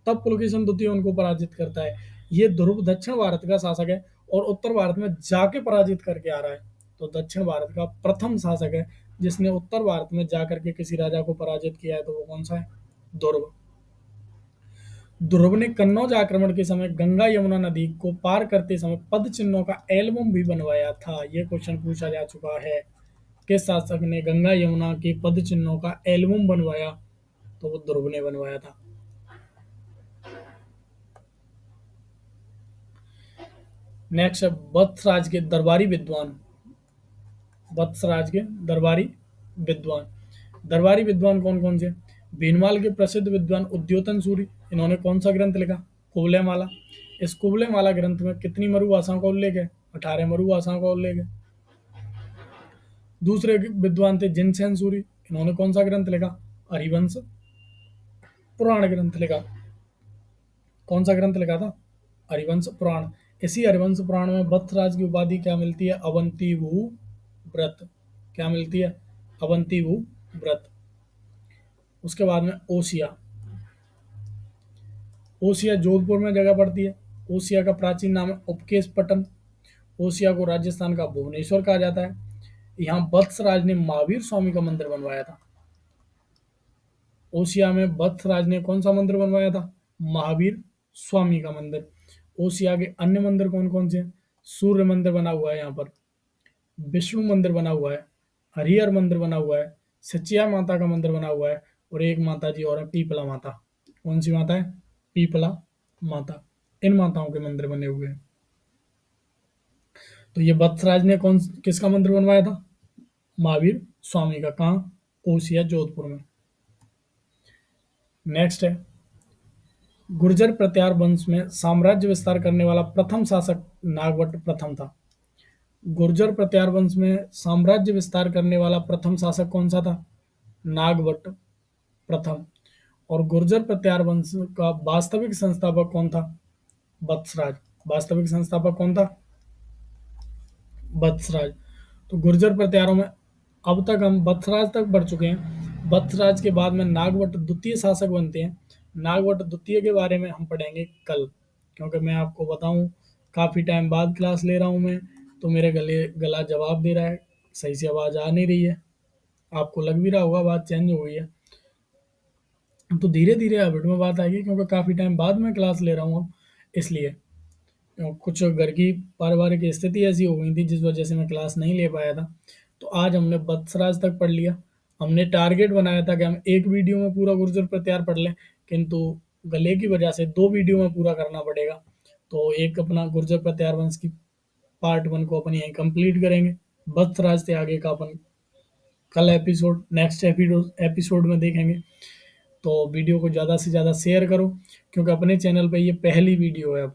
तब पुलकेशन द्वितीय उनको पराजित करता है। ये ध्रुव दक्षिण भारत का शासक है और उत्तर भारत में जाके पराजित करके आ रहा है। तो दक्षिण भारत का प्रथम शासक है जिसने उत्तर भारत में जाकर के किसी राजा को पराजित किया है, तो वो कौन सा है? ध्रुव। ध्रुव ने कन्नौज आक्रमण के समय गंगा यमुना नदी को पार करते समय पद चिन्हों का एल्बम भी बनवाया था। यह क्वेश्चन पूछा जा चुका है। किस शासक ने गंगा यमुना के पद चिन्हों का एल्बम बनवाया? तो वो ध्रुव ने बनवाया था। नेक्स्ट है वत्सराज के दरबारी विद्वान। वत्सराज के दरबारी विद्वान। दरबारी विद्वान कौन कौन से? भीनमाल के प्रसिद्ध विद्वान उद्योतन सूरी, इन्होंने कौन सा ग्रंथ लिखा? कुवलय माला। इस कुवलय माला ग्रंथ में कितनी मरुभाषाओं का उल्लेख है? 18 मरुभाषाओं का उल्लेख है। दूसरे विद्वान थे जिनसेन सूरी, इन्होंने कौन सा ग्रंथ लिखा? हरिवंश पुराण ग्रंथ लिखा। कौन सा ग्रंथ लिखा था? हरिवंश पुराण। इसी हरिवंश पुराण में वत्सराज की उपाधि क्या मिलती है? अवंती भू व्रत। क्या मिलती है? अवंती भू व्रत। उसके बाद में ओसिया। ओसिया जोधपुर में जगह पड़ती है। ओसिया का प्राचीन नाम है उपकेश पटन। ओसिया को राजस्थान का भुवनेश्वर कहा जाता है। यहाँ वत्सराज ने महावीर स्वामी का मंदिर बनवाया था। ओसिया में वत्सराज ने कौन सा मंदिर बनवाया था? महावीर स्वामी का मंदिर। ओसिया के अन्य मंदिर कौन कौन से हैं? सूर्य मंदिर बना हुआ है यहाँ पर, विष्णु मंदिर बना हुआ है, हरिहर मंदिर बना हुआ है, सचिया माता का मंदिर बना हुआ है और एक माता जी और है पीपला माता। कौन सी माता है? पीपला माता। इन माताओं के मंदिर बने हुए हैं। तो ये वत्सराज ने किसका मंदिर बनवाया था? महावीर स्वामी का। कहाँ? ओसिया जोधपुर में। नेक्स्ट है गुर्जर प्रत्यार वंश में साम्राज्य विस्तार करने वाला प्रथम शासक नागभट्ट प्रथम था। गुर्जर प्रत्यार वंश में साम्राज्य विस्तार करने वाला प्रथम शासक कौन सा था? नागभट्ट प्रथम। और गुर्जर प्रत्यार वंश का वास्तविक संस्थापक कौन था? वत्सराज। वास्तविक संस्थापक कौन था? वत्सराज। तो गुर्जर प्रत्यारों में अब तक हम वत्सराज तक बढ़ चुके हैं। वत्सराज के बाद में नागभट्ट द्वितीय शासक बनते हैं। नागभट्ट द्वितीय के बारे में हम पढ़ेंगे कल, क्योंकि मैं आपको बताऊं काफ़ी टाइम बाद क्लास ले रहा हूं मैं, तो मेरे गला जवाब दे रहा है, सही से आवाज़ आ नहीं रही है, आपको लग भी रहा होगा बात चेंज हो गई है। तो धीरे धीरे हैबिट में बात आएगी, क्योंकि काफ़ी टाइम बाद में क्लास ले रहा हूँ अब, इसलिए कुछ घर की पारिवारिक स्थिति ऐसी हो गई थी जिस वजह से मैं क्लास नहीं ले पाया था। तो आज हमने वत्सराज तक पढ़ लिया। हमने टारगेट बनाया था कि हम एक वीडियो में पूरा गुर्जर प्रत्यार पढ़ लें, किंतु गले की वजह से 2 वीडियो में पूरा करना पड़ेगा। तो एक अपना गुर्जर प्रत्यार वंश की पार्ट 1 को अपन यहीं कंप्लीट करेंगे। वत्सराज से आगे का अपन कल एपिसोड नेक्स्ट एपिसोड में देखेंगे। तो वीडियो को ज़्यादा से ज़्यादा शेयर करो, क्योंकि अपने चैनल पे ये पहली वीडियो है अब।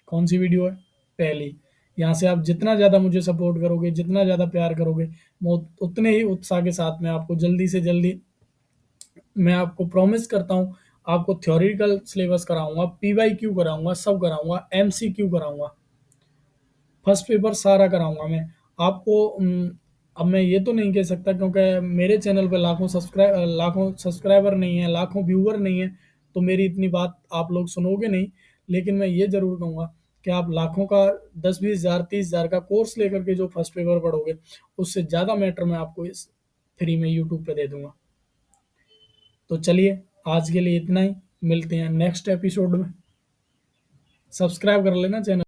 कौन सी वीडियो है? पहली। यहाँ से आप जितना ज़्यादा मुझे सपोर्ट करोगे, जितना ज़्यादा प्यार करोगे, मैं उतने ही उत्साह के साथ में आपको जल्दी से जल्दी, मैं आपको प्रॉमिस करता हूँ, आपको थ्योरेटिकल सिलेबस कराऊंगा, PYQ कराऊंगा, सब कराऊंगा, MCQ कराऊंगा, फर्स्ट पेपर सारा कराऊंगा मैं आपको। अब मैं ये तो नहीं कह सकता, क्योंकि मेरे चैनल पे लाखों सब्सक्राइबर नहीं है, लाखों व्यूवर नहीं है, तो मेरी इतनी बात आप लोग सुनोगे नहीं। लेकिन मैं ये ज़रूर कहूँगा कि आप लाखों का 10-20 हज़ार 30 हज़ार का कोर्स लेकर के जो फर्स्ट पेपर पढ़ोगे, उससे ज़्यादा मैटर मैं आपको इस फ्री में यूट्यूब पे दे दूंगा। तो चलिए, आज के लिए इतना ही, मिलते हैं नेक्स्ट एपिसोड में। सब्सक्राइब कर लेना चैनल।